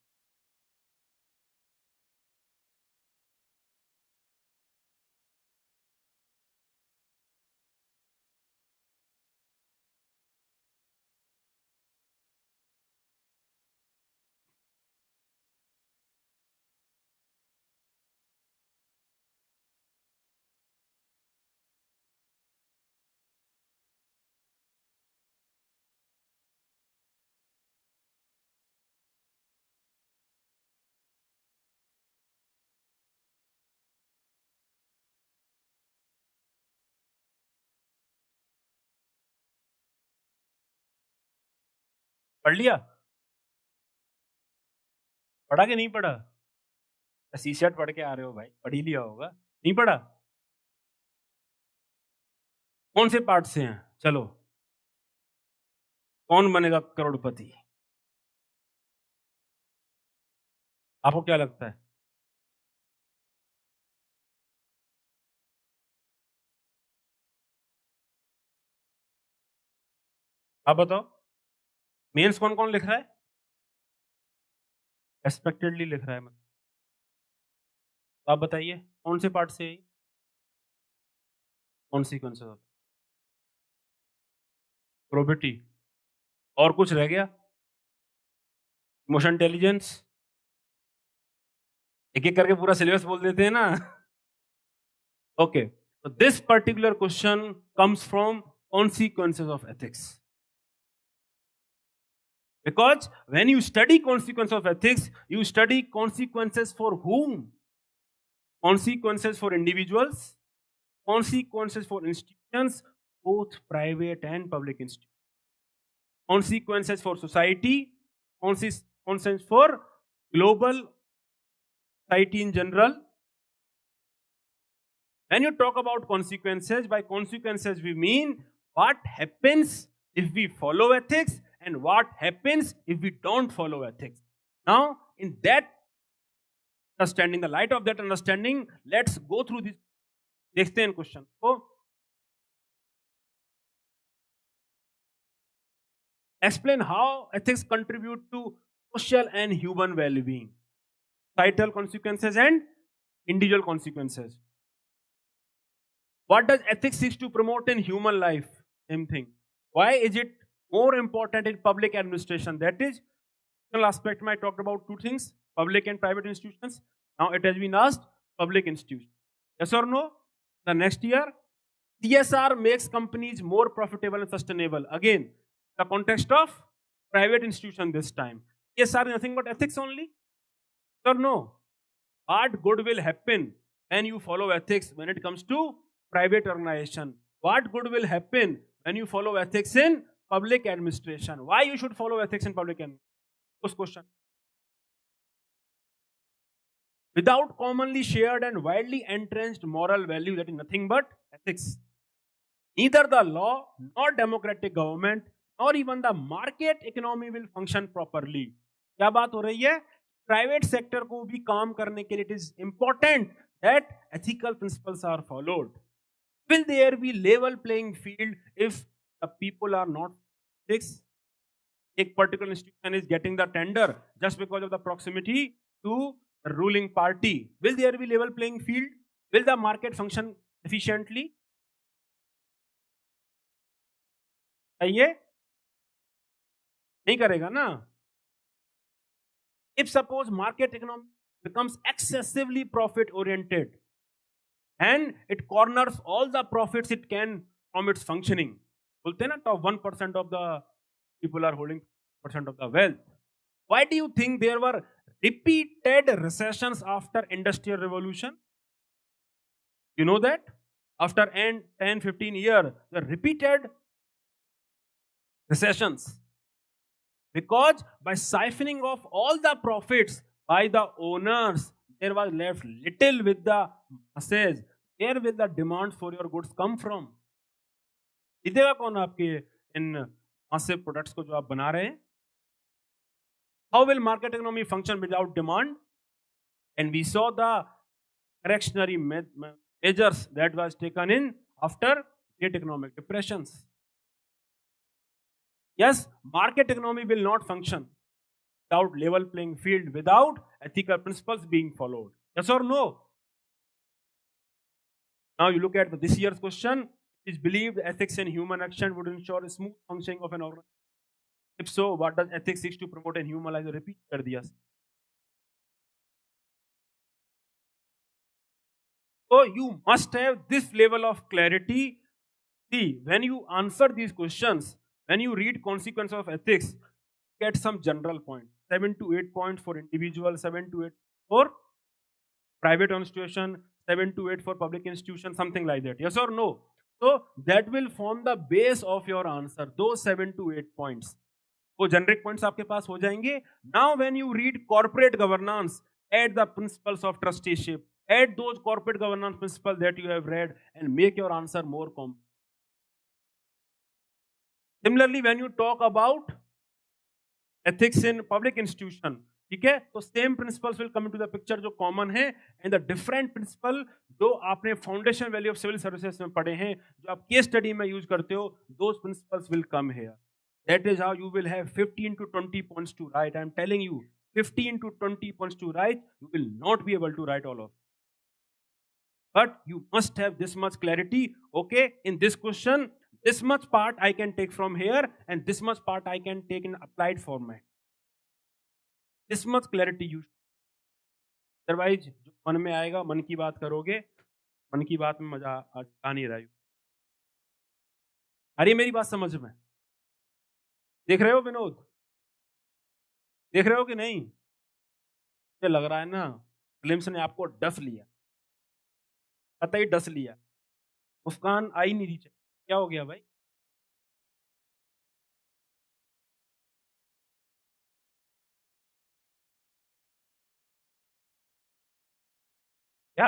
पढ़ लिया? पढ़ा कि नहीं पढ़ा? सीसेट पढ़ के आ रहे हो भाई, पढ़ ही लिया होगा। नहीं पढ़ा? कौन से पार्ट से हैं? चलो, कौन बनेगा करोड़पति? आपको क्या लगता है? आप बताओ, मेंस कौन-कौन लिख रहा है? एक्सपेक्टेडली लिख रहा है मतलब। तो आप बताइए, कौन से पार्ट से है ये? कौन सीक्वेंस है? प्रोबेबिलिटी। और कुछ रह गया? Emotion intelligence? एक-एक करके पूरा सिलेबस बोल देते हैं ना। Okay. So this particular question comes from consequences of ethics. Because when you study consequence of ethics, you study consequences for whom? Consequences for individuals, consequences for institutions, both private and public institutions. Consequences for society, consequences for global society in general. When you talk about consequences, by consequences we mean what happens if we follow ethics and what happens if we don't follow ethics. Now, in that understanding, the light of that understanding, let's go through this. देखते हैं question को. Explain how ethics contribute to social and human well-being. Societal consequences and individual consequences. What does ethics seek to promote in human life? Same thing. Why is it more important in public administration? That is, aspect I talked about two things, public and private institutions. Now it has been asked, public institutions. Yes or no? The next year, CSR makes companies more profitable and sustainable. Again, the context of private institution this time. CSR is nothing but ethics only? Yes or no? What good will happen when you follow ethics when it comes to private organization? What good will happen when you follow ethics in public administration? Why you should follow ethics in public administration? First question. Without commonly shared and widely entrenched moral value, that is nothing but ethics. Neither the law, nor democratic government, nor even the market economy will function properly. क्या बात हो रही है? Private sector को भी काम करने के लिए it is important that ethical principles are followed. Will there be level playing field if the people are not fixed? A particular institution is getting the tender just because of the proximity to the ruling party. Will there be level playing field? Will the market function efficiently? ये नहीं करेगा ना. If suppose market economy becomes excessively profit oriented and it corners all the profits it can from its functioning, बोलते हैं ना top 1% of the people are holding percent of the wealth. Why do you think there were repeated recessions after industrial revolution? You know that after 10-15 years the repeated recessions, because by siphoning off all the profits by the owners, there was left little with the masses. Where will the demand for your goods come from? खरीदेगा कौन आपके इन massive products को जो आप बना रहे हैं? How will market economy function without demand? And we saw the correctionary measures that was taken in after great economic depressions. Yes, market economy will not function without level playing field, without ethical principles being followed. Yes or no? Now you look at this year's question. It is believed ethics in human action would ensure a smooth functioning of an organization. If so, what does ethics seek to promote in human life? Repeat कर दिया. So you must have this level of clarity. See, when you answer these questions, when you read consequence of ethics, get some general point. 7 to 8 points for individual, 7 to 8 for private institution, 7 to 8 for public institution, something like that. Yes or no? So that will form the base of your answer, those 7 to 8 points. वो generic points आपके पास हो जाएंगे. Now when you read corporate governance, at the principles of trusteeship, at those corporate governance principal that you have read and make your answer more complex. Similarly, when you talk about ethics in public institution, ठीक है, तो same principles will come to the picture जो common है, and the different principle जो आपने foundation value of civil services में पढ़े हैं, जो आप केस स्टडी में यूज करते हो, those principles will come here. That is how you will have 15 to 20 points to write. I am telling you, 15 to 20 points to write. You will not be able to write all of it. But you must have this much clarity. Okay, in this question, this much part I can take from here, and this much part I can take in applied format. This much clarity you. Otherwise जो मन में आएगा, मन की बात करोगे, मन की बात में मजा आज आ नहीं रहा है. अरे मेरी बात समझ में देख रहे हो विनोद? देख रहे हो कि नहीं? मुझे लग रहा है ना फिल्म्स ने आपको डस लिया, कतई डस लिया. मुस्कान आई नहीं रही. क्या हो गया भाई? क्या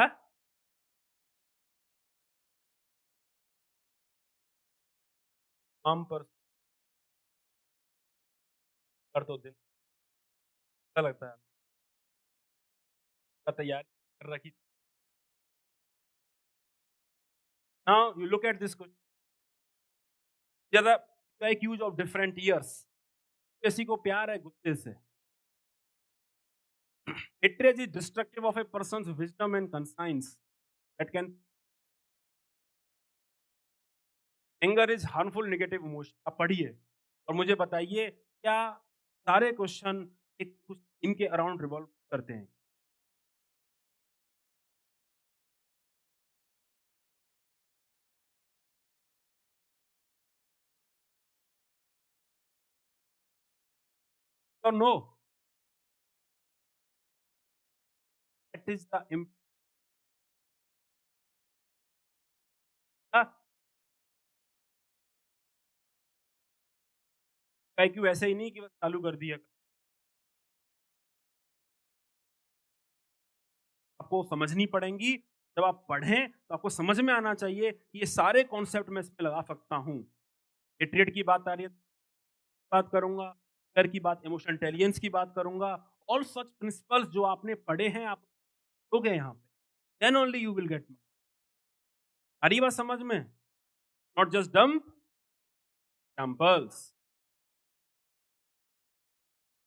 आम पर कर दो दिन, अच्छा लगता है का तैयारी कर रखी. Now you look at this question. ज्यादा like use of different years. किसी को प्यार है गुस्से से. Hatred is destructive of a person's wisdom and conscience. That can anger is harmful negative emotion. आप पढ़िए और मुझे बताइए क्या सारे क्वेश्चन एक कुछ इनके अराउंड रिवॉल्व करते हैं? और नो, दैट इज द क्यों ऐसे ही नहीं कि बस चालू कर दिया. आपको समझनी पड़ेंगी. जब आप पढ़ें तो आपको समझ में आना चाहिए कि ये सारे कॉन्सेप्ट मैं इसमें लगा सकता हूँ. हेट्रेड की बात आ रही है, बात करूंगा. डर की बात, इमोशनल इंटेलिजेंस की बात करूंगा. ऑल सच प्रिंसिपल्स जो आपने पढ़े हैं, आप हो गए यहाँ पे, then only you will get. आ रही बात समझ में? Not just dumb examples.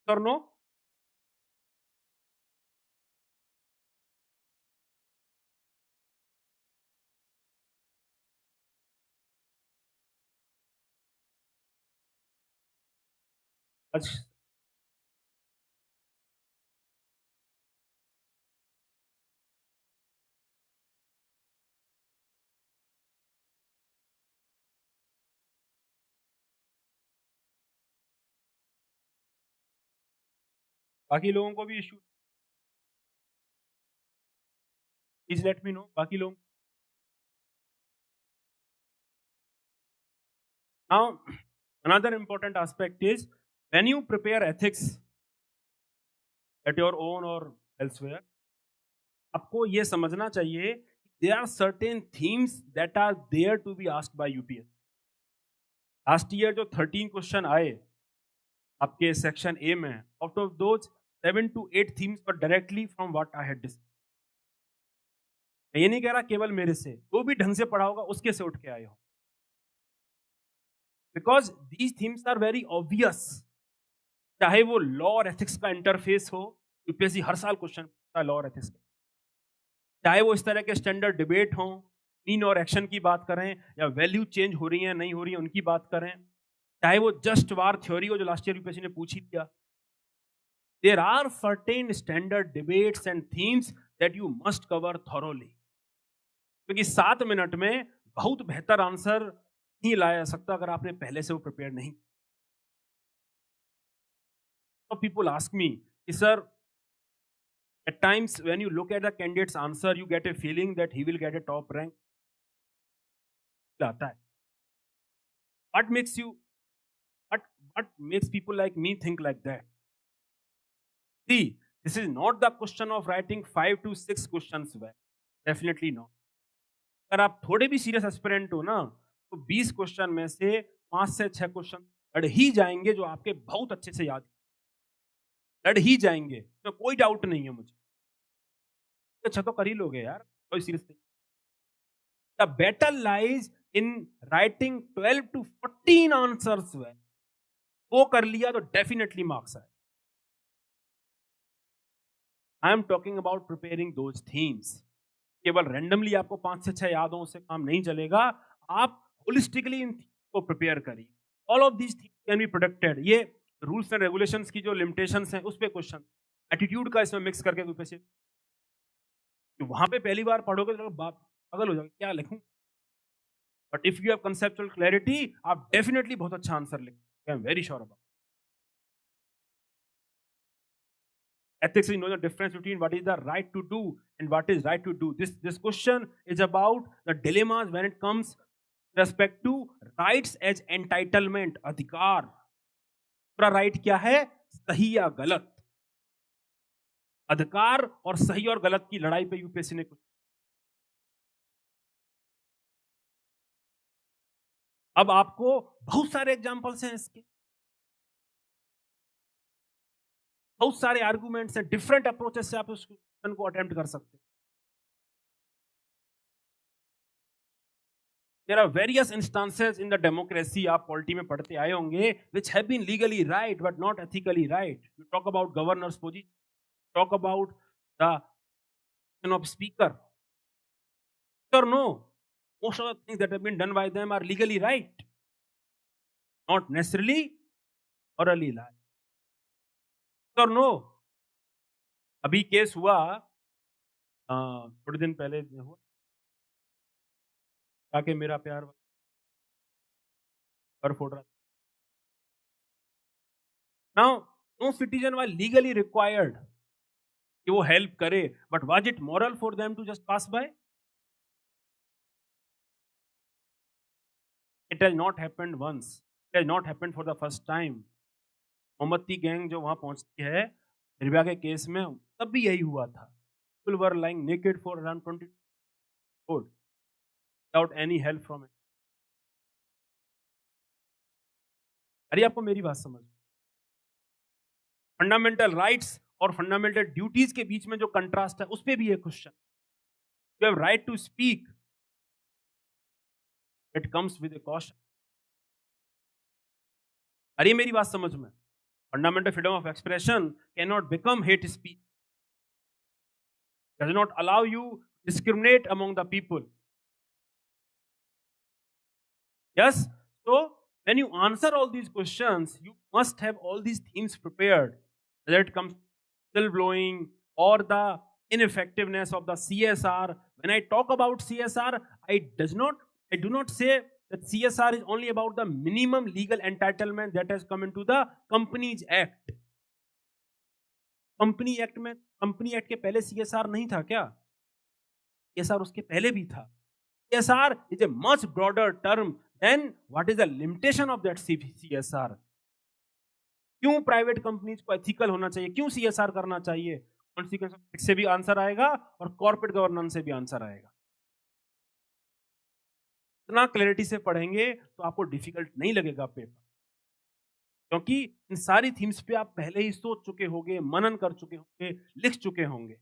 Or no? अच्छा, बाकी लोगों को भी issue, please let me know. बाकी लोग. Now another important aspect is when you prepare ethics at your own or elsewhere, आपको ये समझना चाहिए there are certain themes that are there to be asked by UPSC. Last year जो 13 question आए आपके section A में, out of those 7 to 8 themes were directly from what I had discussed. मैं ये नहीं कह रहा केवल मेरे से, जो भी ढंग से पढ़ा होगा उसके से उठ के आए हो. Because these themes are very obvious. चाहे वो लॉ और एथिक्स का इंटरफेस हो, यूपीएससी हर साल क्वेश्चन पूछता है लॉ और एथिक्स. चाहे वो इस तरह के स्टैंडर्ड डिबेट हों, मीन और एक्शन की बात करें, या वैल्यू चेंज हो रही है नहीं हो रही है उनकी बात करें, चाहे वो जस्ट वार थ्योरी हो जो लास्ट ईयर यूपीएससी ने पूछी दिया. There are certain standard debates and themes that you must cover thoroughly. क्योंकि 7 मिनट में बहुत बेहतर आंसर नहीं लाया जा सकता अगर आपने पहले से वो प्रिपेयर नहीं. So people ask me, sir, at times when you look at the candidate's answer, you get a feeling that he will get a top rank. आता है. What makes you, what what makes people like me think like that? See, this is not the question of writing 5 to 6 questions well. Definitely not. अगर आप थोड़े भी serious aspirant हो ना, तो 20 question में से 5 से 6 क्वेश्चन लड़ ही जाएँगे जो आपके बहुत अच्छे से याद, लड़ ही जाएँगे, इसमें कोई डाउट नहीं है मुझे। अच्छा तो कर ही लोगे यार, कोई सीरियस नहीं। The battle lies in writing 12 to 14 answers well. वो कर लिया तो डेफिनेटली मार्क्स आए। I am talking about preparing those themes. केवल रैंडमली आपको 5 से 6 याद हो उससे काम नहीं चलेगा। आप होलिस्टिकली इन को प्रिपेयर करिए। All of these things can be protected. ये रूल्स एंड रेगुलेशंस की जो लिमिटेशंस हैं उस पे क्वेश्चन, एटीट्यूड का इसमें मिक्स करके कोई से वहां पे पहली बार पढ़ोगे तो बाप पागल हो जाओगे क्या लिखूं। But if you have conceptual clarity आप डेफिनेटली बहुत अच्छा आंसर लिखेंगे। आई am very sure about. Ethics, you know the difference between what is the right to do and what is right to do. This question is about the dilemmas when it comes respect to rights as entitlement, अधिकार। पूरा right क्या है, सही या गलत। अधिकार और सही और गलत की लड़ाई पे यूपीएससी ने कुछ। अब आपको बहुत सारे एग्जांपल्स हैं इसके, बहुत सारे आर्गुमेंट्स हैं, डिफरेंट अप्रोचेस से आप उस क्वेश्चन को अटेम्प्ट कर सकते हैं। There are various instances in the democracy, आप पॉलिटी में पढ़ते आए होंगे, which have been legally right but not ethically right. You talk about governor's position, talk about the of speaker. Or no, most of the things that have been done by them are legally right, not necessarily morally right. Or no, अभी case हुआ थोड़े दिन पहले हुआ ताकि मेरा प्यार पर फोड़ रहा। Now, no citizen was legally required कि वो हेल्प करे, but was it moral for them to just pass by? It has not happened once. It has not happened for the first time. Mohammadi gang जो वहां पहुंचती है निर्भया के case में, तब भी यही हुआ था। People were lying naked for around 20 days without any help from it. अरे आपको मेरी बात समझ, फंडामेंटल राइट्स और फंडामेंटल ड्यूटीज के बीच में जो कंट्रास्ट है उस पे भी ये question. You have right to speak, it comes with a cost. अरे मेरी बात समझ में, fundamental freedom of expression can not become hate speech, does not allow you discriminate among the people. Yes, so when you answer all these questions, you must have all these themes prepared, whether it comes whistleblowing or the ineffectiveness of the CSR. When I talk about CSR, I do not say that CSR is only about the minimum legal entitlement that has come into the Companies Act. Company act में, company act के पहले CSR नहीं था क्या? CSR उसके पहले भी था। CSR is a much broader term than what is the limitation of that CSR. क्यों प्राइवेट कंपनीज को एथिकल होना चाहिए, क्यों CSR करना चाहिए, कॉन्सिक्वेंस से भी आंसर आएगा और कॉर्पोरेट गवर्नेंस से भी आंसर आएगा। इतना क्लैरिटी से पढ़ेंगे तो आपको डिफिकल्ट नहीं लगेगा पेपर, क्योंकि इन सारी थीम्स पे आप पहले ही सोच चुके होंगे, मनन कर चुके होंगे, लिख चुके होंगे।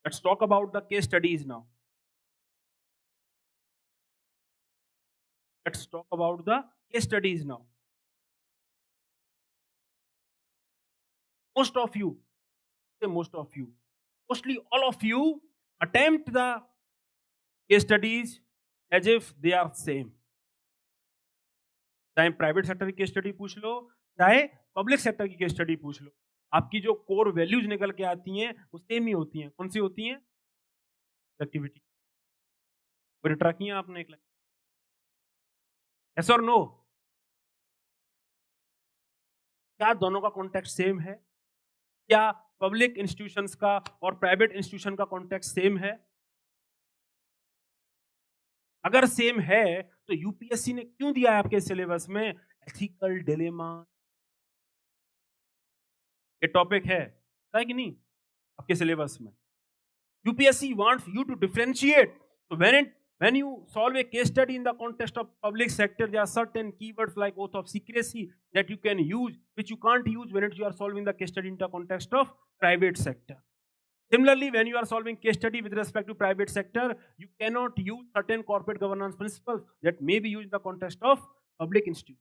Let's talk about the case studies now. Let's talk about the case studies now. Most of you, mostly all of you attempt the case studies as if they are same. चाहे प्राइवेट सेक्टर की case study पूछ लो, चाहे public sector की case study पूछ लो, आपकी जो core values निकल के आती हैं वो सेम ही होती हैं। कौन सी होती हैं? एक्टिविटी। ट्राई किया आपने एक लाइन? यस और नो? क्या दोनों का कॉन्टेक्स्ट सेम है? क्या पब्लिक इंस्टीट्यूशंस का और प्राइवेट इंस्टीट्यूशन का कॉन्टेक्स्ट सेम है? अगर सेम है तो यूपीएससी ने क्यों दिया है आपके सिलेबस में एथिकल डिलेमा? ये टॉपिक है कि नहीं आपके सिलेबस में? UPSC wants you to differentiate. So when you solve a case study in the context of public sector, there are certain keywords like oath of secrecy that you can use, which you can't use when you are solving the case study in the context of private sector. Similarly, when you are solving case study with respect to private sector, you cannot use certain corporate governance principles that may be used in the context of public institute.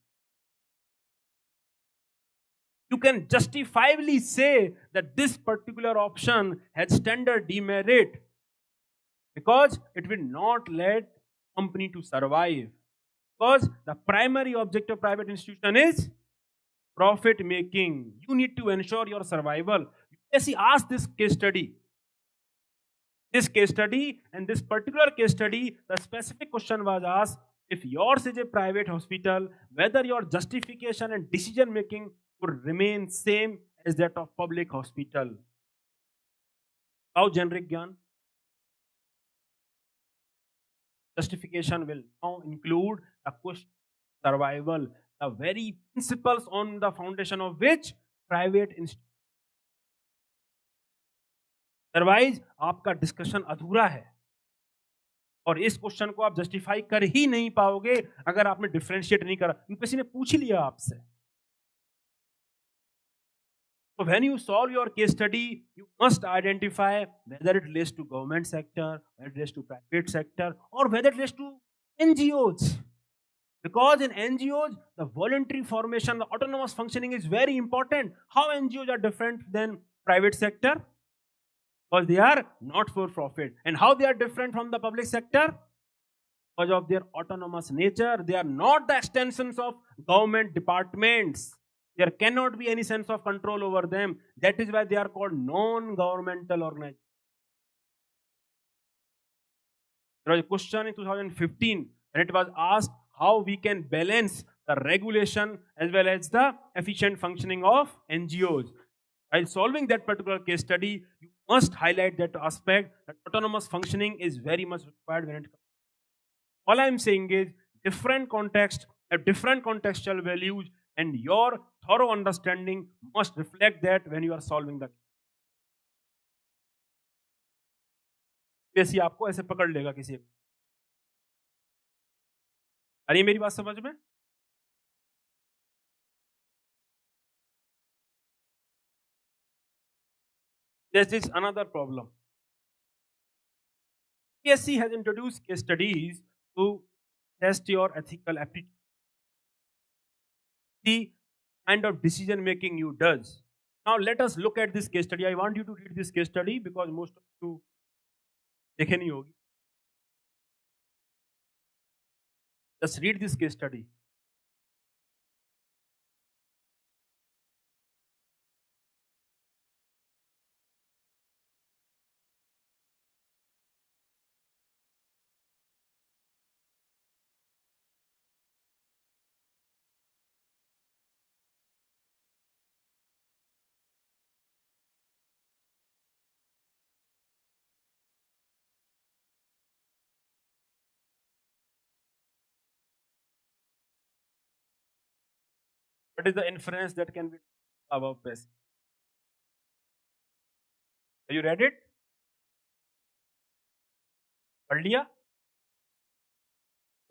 You can justifiably say that this particular option has standard demerit because it will not let company to survive, because the primary objective of private institution is profit making. You need to ensure your survival. UPSC asked this case study, and this particular case study, the specific question was asked, if yours is a private hospital, whether your justification and decision making would remain same as that of public hospital. How generic Gyan? Justification will now include a question survival, the very principles on the foundation of which private institution. Otherwise, आपका discussion अधूरा है और इस question को आप justify कर ही नहीं पाओगे अगर आपने डिफरेंशिएट नहीं करा. यूपीएससी ने पूछ ही लिया आपसे. So when you solve your case study, you must identify whether it relates to government sector, whether it relates to private sector, or whether it relates to NGOs. Because in NGOs, the voluntary formation, the autonomous functioning is very important. How NGOs are different than private sector? Because they are not for profit. And how they are different from the public sector? Because of their autonomous nature. They are not the extensions of government departments. There cannot be any sense of control over them. That is why they are called non-governmental organizations. There was a question in 2015 and it was asked how we can balance the regulation as well as the efficient functioning of NGOs. While solving that particular case study, you must highlight that aspect that autonomous functioning is very much required when it comes. All I am saying is different context have different contextual values and your thorough understanding must reflect that when you are solving the case. आपको ऐसे पकड़ लेगा किसी. अरे मेरी बात समझ में? This is another problem. PSC has introduced case studies to test your ethical aptitude. The kind of decision making you does. Now let us look at this case study. I want you to read this case study because most of you देखे नहीं होगी. Just read this case study. What is the inference that can be about this? Have you read it? पढ़ लिया?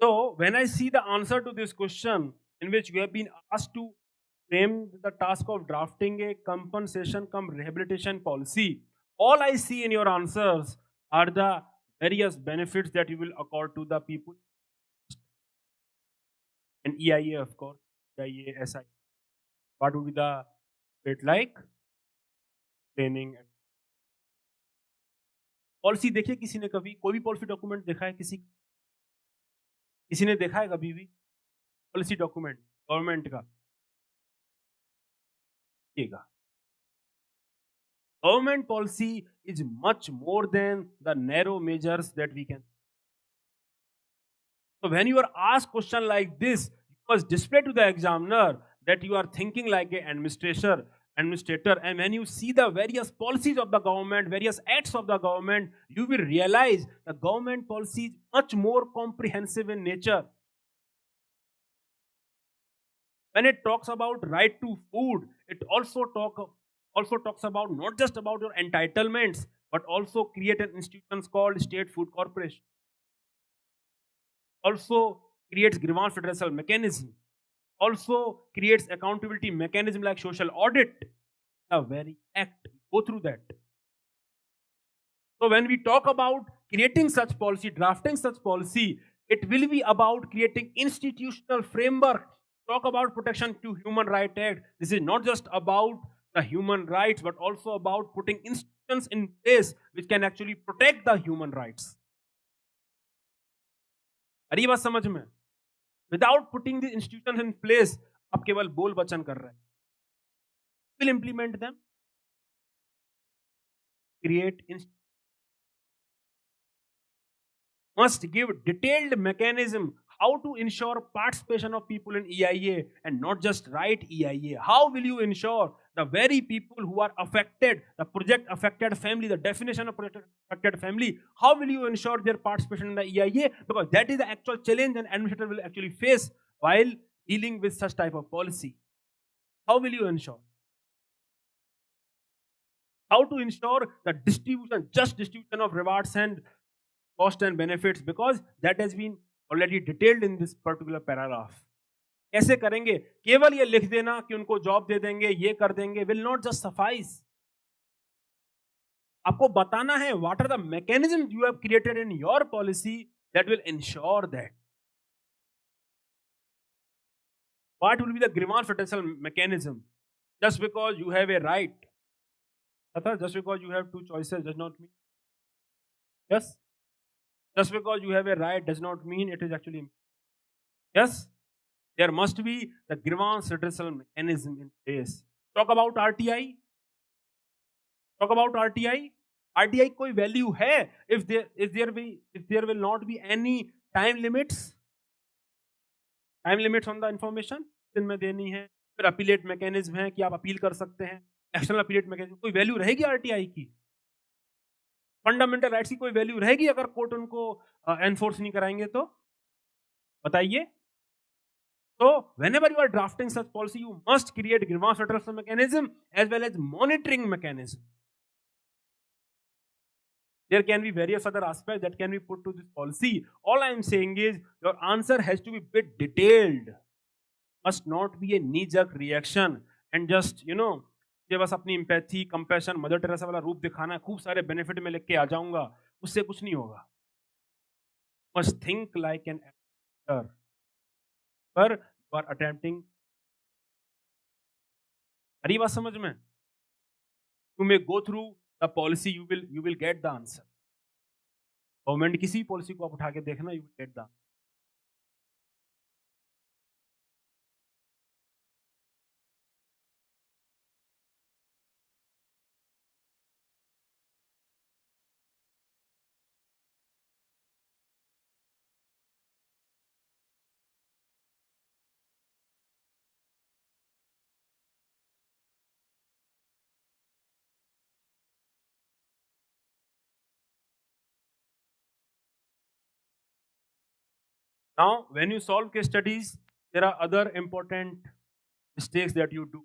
So when I see the answer to this question in which you have been asked to frame the task of drafting a compensation cum rehabilitation policy, all I see in your answers are the various benefits that you will accord to the people. And EIA, of course, EIA, SI. What would be the rate like? Training. Policy देखिए किसी ने कभी कोई भी policy document देखा है किसी ने देखा है कभी भी पॉलिसी डॉक्यूमेंट गवर्नमेंट का? Government policy is much more than the narrow measures that we can. So when you are asked question like this, you must display to the examiner that you are thinking like an administrator administrator, and when you see the various policies of the government, various acts of the government, you will realize the government policy is much more comprehensive in nature. When it talks about right to food, it also talks about not just about your entitlements, but also create an institutions called state food corporation. Also creates grievance redressal mechanism. Also creates accountability mechanism like social audit. The very act go through that. So when we talk about creating such policy, drafting such policy, it will be about creating institutional framework. Talk about protection to human right act. This is not just about the human rights, but also about putting institutions in place which can actually protect the human rights. अरे ये बात समझ में? Without putting the institutions in place, आप केवल बोल वचन कर रहे हैं. Will implement them, create must give detailed mechanism how to ensure participation of people in EIA and not just write EIA. How will you ensure the very people who are affected, the project affected family, the definition of project affected family, how will you ensure their participation in the EIA? Because that is the actual challenge an administrator will actually face while dealing with such type of policy. How will you ensure? How to ensure the distribution, just distribution of rewards and cost and benefits, because that has been already detailed in this particular paragraph. कैसे करेंगे? केवल ये लिख देना कि उनको job दे देंगे, ये कर देंगे, will not just suffice. आपको बताना है what are the mechanisms you have created in your policy that will ensure that. What will be the grievance redressal mechanism? Just because you have a right, just because you have two choices does not mean. Yes? Just because you have a right does not mean it is actually. Yes? There must be the grievance redressal mechanism in place. Talk about RTI. Talk about RTI. RTI कोई value है if there will not be any time limits. Time limits on the information दिन में देनी है. फिर appellate mechanism है कि आप अपील कर सकते हैं. External appellate mechanism. कोई वैल्यू रहेगी आरटीआई की? फंडामेंटल राइट्स की कोई वैल्यू रहेगी अगर कोर्ट उनको एनफोर्स नहीं कराएंगे तो? बताइए. So whenever you are drafting such policy, you must create grievance redressal mechanism as well as monitoring mechanism. There can be various other aspects that can be put to this policy. All I am saying is your answer has to be a bit detailed. Must not be a knee-jerk reaction and just ये बस अपनी empathy, compassion, mother Teresa वाला रूप दिखाना है, खूब सारे benefit में लेके आ जाऊंगा, उससे कुछ नहीं होगा. Must think like an actor. पर you are attempting. अरे बात समझ में? You may go through the policy, you will get the answer. Government किसी पॉलिसी को आप उठा के देखना, you will get the. Now, when you solve case studies, there are other important mistakes that you do.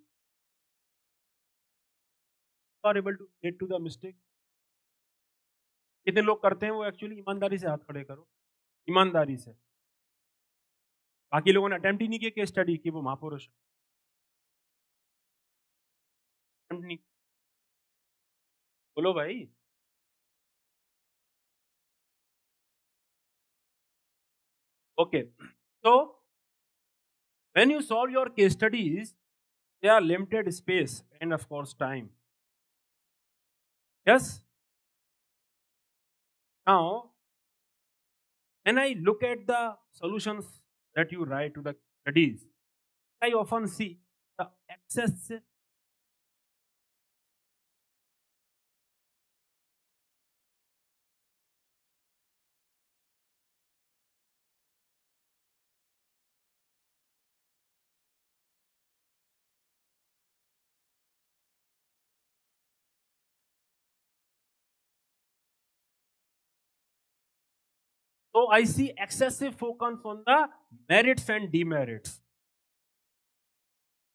You are able to get to the mistake. कितने लोग करते हैं वो एक्चुअली? ईमानदारी से हाथ खड़े करो, ईमानदारी से. बाकी लोगों ने अटेम्प्ट ही नहीं किया केस स्टडी की, वो महापुरुष नहीं. बोलो भाई. Okay, so when you solve your case studies, there are limited space and of course time. Yes. Now, when I look at the solutions that you write to the studies, I often see the excessive So I see excessive focus on the merits and demerits.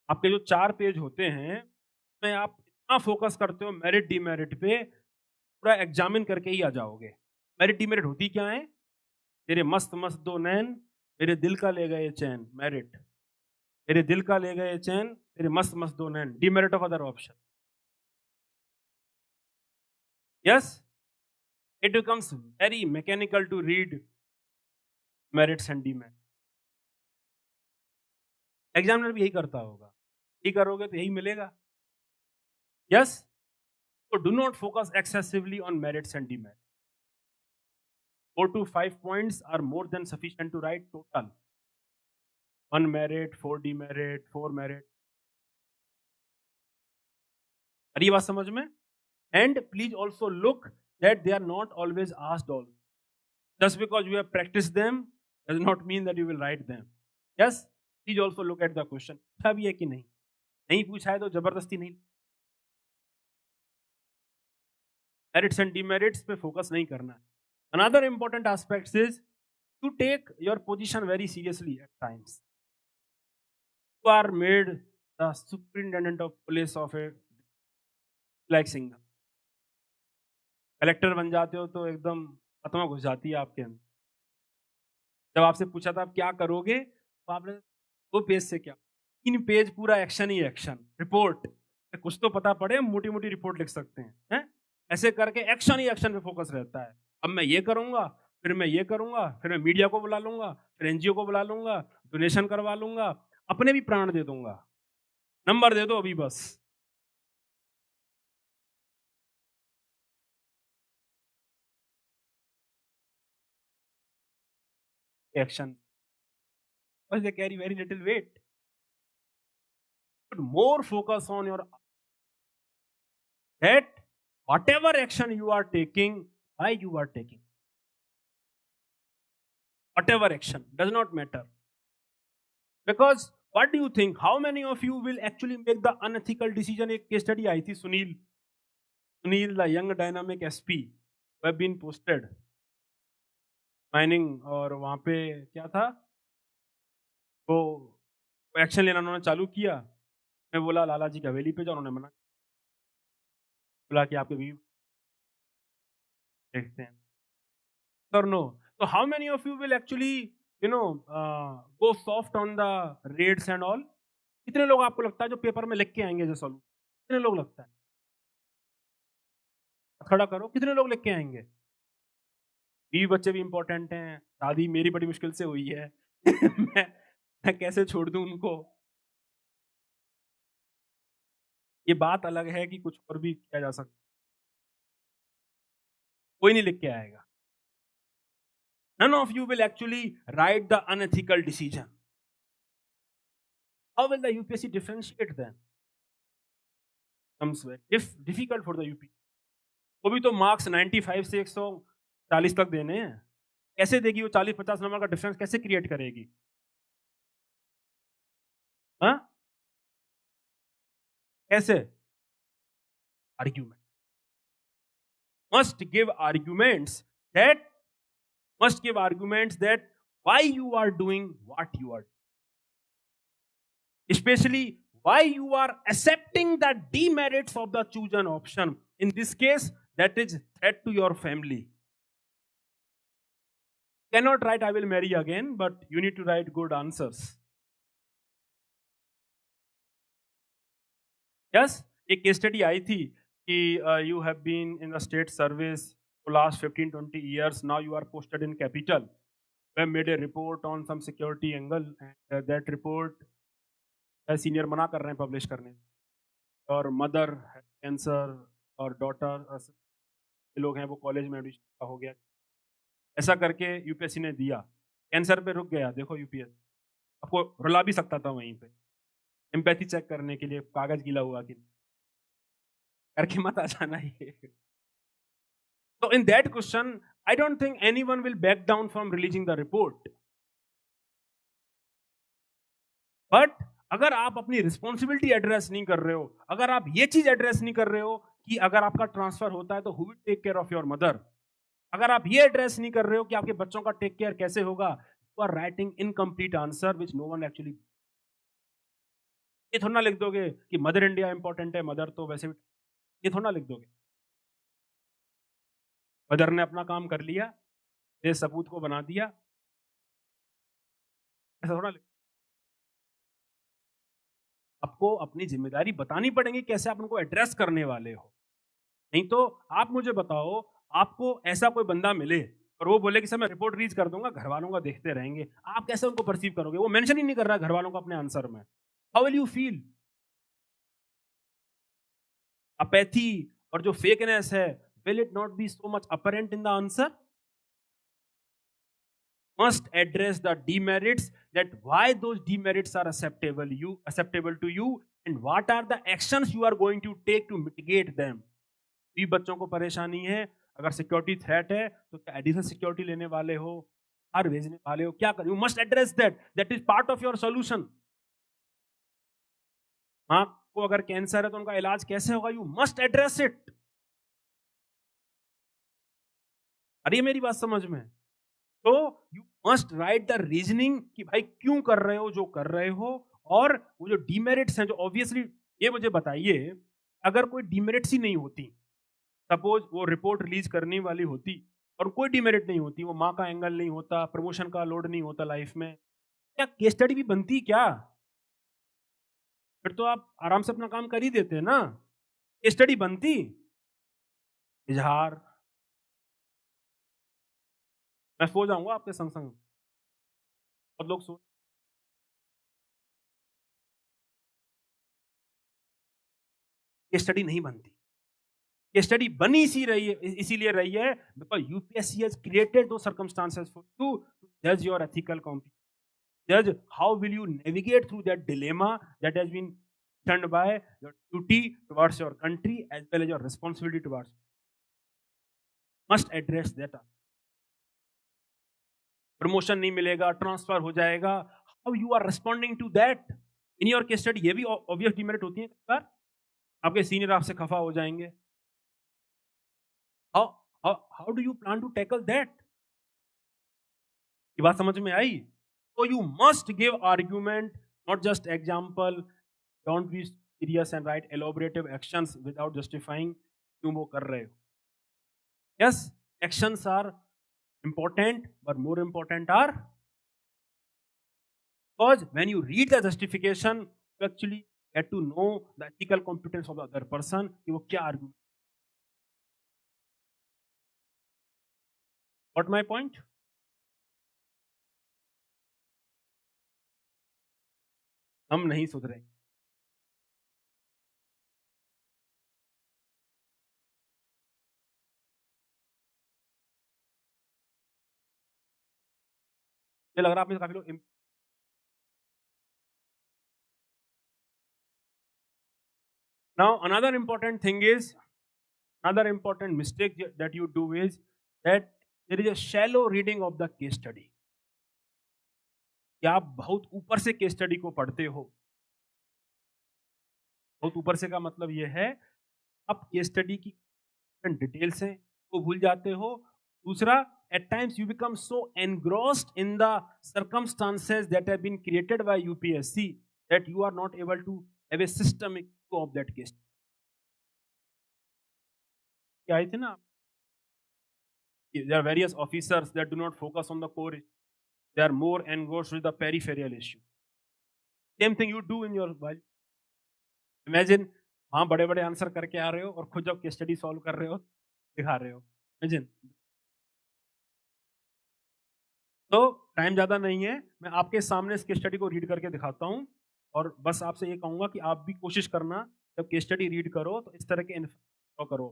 आपके जो 4 page होते हैं, उसमें आप इतना focus करते हो merit demerit पे, पूरा एग्जामिन करके ही आ जाओगे। मेरिट डिमेरिट होती क्या है? तेरे मस्त मस्त 2 नैन, मेरे दिल का ले गए चैन, मेरिट। मेरे दिल का ले गए चैन, तेरे मस्त मस्त 2 नैन, demerit of other option. Yes, it becomes very mechanical to read merits and demerit. Examiner भी यही करता होगा, यही करोगे तो यही मिलेगा। Yes, so do not focus excessively on merits and demerits. 4 to 5 points are more than sufficient to write total. 1 merit, 4 demerit, 4 merit. Are you समझ में? And please also look that they are not always asked all. Just because you have practiced them does not mean that you will write them. Yes, please also look at the question. पूछा भी है कि नहीं? नहीं पूछा है तो जबरदस्ती नहीं। Merits and demerits पे focus नहीं करना है। Another important aspect is to take your position very seriously at times. You are made the superintendent of police of a like Singham. Collector बन जाते हो तो एकदम आत्मा घुस जाती है आपके अंदर। जब आपसे पूछा था आप क्या करोगे, तो आपने 2 पेज से क्या, 3 पेज पूरा एक्शन ही एक्शन, रिपोर्ट। कुछ तो पता पड़े, मोटी मोटी रिपोर्ट लिख सकते हैं। ऐसे करके एक्शन ही एक्शन पे फोकस रहता है। अब मैं ये करूंगा, फिर मैं ये करूंगा, फिर मैं मीडिया को बुला लूंगा, फिर एनजीओ को बुला लूंगा, डोनेशन करवा लूंगा, अपने भी प्राण दे दूंगा। नंबर दे दो अभी बस। एक्शन बस they carry very little weight. More focus on your that whatever action you are taking, why you are taking. Whatever action does not matter. Because what do you think? How many of you will actually make the unethical decision? एक case study आई थी Sunil, the young dynamic SP, who have been posted mining, और वहां पे क्या था, वो action लेना उन्होंने चालू किया। मैं बोला लाला जी की हवेली पे जाओ, उन्होंने मना बोला कि आपके भी देखते हैं और no. So how many of you will actually, go soft on the rates and all? कितने लोग आपको लगता है जो पेपर में लिख के आएंगे जो सॉल्व? कितने लोग लगता है? खड़ा करो, कितने लोग लिख के आएंगे? बीवी बच्चे भी इंपॉर्टेंट हैं, शादी मेरी बड़ी मुश्किल से हुई है। मैं कैसे छोड़ दूं उनको? ये बात अलग है कि कुछ और भी किया जा सकता, कोई नहीं लिख के आएगा। None of you will actually write the unethical decision. How will the UPSC differentiate then? Comes very difficult for the UP. वो भी तो मार्क्स 95 से 140 तक देने हैं। कैसे देगी वो? 40-50 नंबर का डिफरेंस कैसे क्रिएट करेगी? हाँ, कैसे? Argument must give arguments that why you are doing what you are doing. Especially why you are accepting the demerits of the chosen option. In this case, that is threat to your family. Cannot write I will marry again, but you need to write good answers. Yes, एक case study आई थी कि you have been in the state service for last 15-20 years. Now you are posted in capital. We have made a report on some security angle, and that report senior मना कर रहे हैं publish करने, और mother cancer और daughter लोग हैं वो कॉलेज में एडमिशन हो गया। ऐसा करके यूपीएससी ने दिया, कैंसर पे रुक गया। देखो यूपीएससी आपको रुला भी सकता था वहीं पे, एम्पैथी चेक करने के लिए कागज गीला हुआ कि करके मत आ जाना ये। So in that question, I don't think anyone will back down from releasing the report. But अगर आप अपनी रिस्पॉन्सिबिलिटी एड्रेस नहीं कर रहे हो, अगर आप ये चीज एड्रेस नहीं कर रहे हो कि अगर आपका ट्रांसफर होता है तो who will take care of your mother, अगर आप ये एड्रेस नहीं कर रहे हो कि आपके बच्चों का टेक केयर कैसे होगा, you are writing incomplete answer which no one actually. ये थोड़ा ना लिख दोगे कि मदर इंडिया इंपॉर्टेंट है, मदर तो वैसे भी, ये थोड़ा ना लिख दोगे। मदर ने अपना काम कर लिया, देश सपूत को बना दिया, ऐसा थोड़ा लिख। आपको अपनी जिम्मेदारी बतानी पड़ेगी, कैसे आप उनको एड्रेस करने वाले हो। नहीं तो आप मुझे बताओ, आपको ऐसा कोई बंदा मिले और वो बोले कि सर मैं रिपोर्ट रीच कर दूंगा, घर वालों का देखते रहेंगे, आप कैसे उनको परसीव करोगे? वो मेंशन ही नहीं कर रहा घर वालों को अपने आंसर में। How will you feel? Apathy और जो फेकनेस है, will it not be so much apparent in the answer? Must address the demerits, that why those demerits are acceptable to you, and what are the actions you are going to take to mitigate them. भी बच्चों को परेशानी है, अगर security threat है तो क्या additional security लेने वाले हो, बाहर भेजने वाले हो, क्या कर, you must address that, that is part of your solution. माँ को अगर कैंसर है तो उनका इलाज कैसे होगा, यू मस्ट एड्रेस इट। अरे मेरी बात समझ में? तो you must write the reasoning कि भाई क्यों कर रहे हो जो कर रहे हो, और वो जो डीमेरिट्स हैं जो ऑब्वियसली, ये मुझे बताइए, अगर कोई डीमेरिट्स ही नहीं होती, सपोज वो रिपोर्ट रिलीज करने वाली होती और कोई डिमेरिट नहीं होती, वो माँ का एंगल नहीं होता, प्रमोशन का लोड नहीं होता लाइफ में, क्या केस स्टडी भी बनती क्या? फिर तो आप आराम से अपना काम कर ही देते ना। केस स्टडी बनती? इजहार, मैं सो जाऊंगा आपके संग संग। बहुत लोग सो, केस स्टडी नहीं बनती। केस स्टडी बनी इसीलिए रही है बिकॉज यूपीएससी हैज क्रिएटेड दो सर्कमस्टांसेस फॉर यू टू जज your ethical competence, judge how will you navigate through that dilemma that has been turned by your duty towards your country as well as your responsibility towards, must address that। Promotion नहीं मिलेगा, transfer हो जाएगा, how you are responding to that in your case study. ये भी obvious demerit होती है, कई बार आपके सीनियर आपसे खफा हो जाएंगे। How how do you plan to tackle that? ये बात समझ में आई? तो you must give argument, not just example. Don't be serious and write elaborative actions without justifying क्यों वो कर रहे हो। Yes, actions are important, but more important are, because when you read the justification, you actually get to know the ethical competence of the other person कि वो क्या argue। Got my point? हम नहीं सुधरे। मुझे लग रहा है आप में से काफी लोग now another important mistake that you do is that there is a shallow reading of the case study। कि आप बहुत ऊपर से केस स्टडी को पढ़ते हो। बहुत ऊपर से का मतलब ये है, आप केस स्टडी की डिटेल्स हैं वो भूल जाते हो। दूसरा, at times you become so engrossed in the circumstances that have been created by UPSC that you are not able to have a systemic view of that case। क्या आई थी ना, there are various officers that do not focus on the core issue, they are more engrossed with the peripheral issue। same thing you do in your while, imagine वहां बड़े बड़े answer करके आ रहे हो और खुद जब केस स्टडी सॉल्व कर रहे हो दिखा रहे हो। imagine। तो टाइम ज़्यादा नहीं है, मैं आपके सामने इस केस स्टडी को रीड करके दिखाता हूँ, और बस आपसे ये कहूँगा कि आप भी कोशिश करना, जब केस स्टडी रीड करो तो इस तरह के फॉलो करो,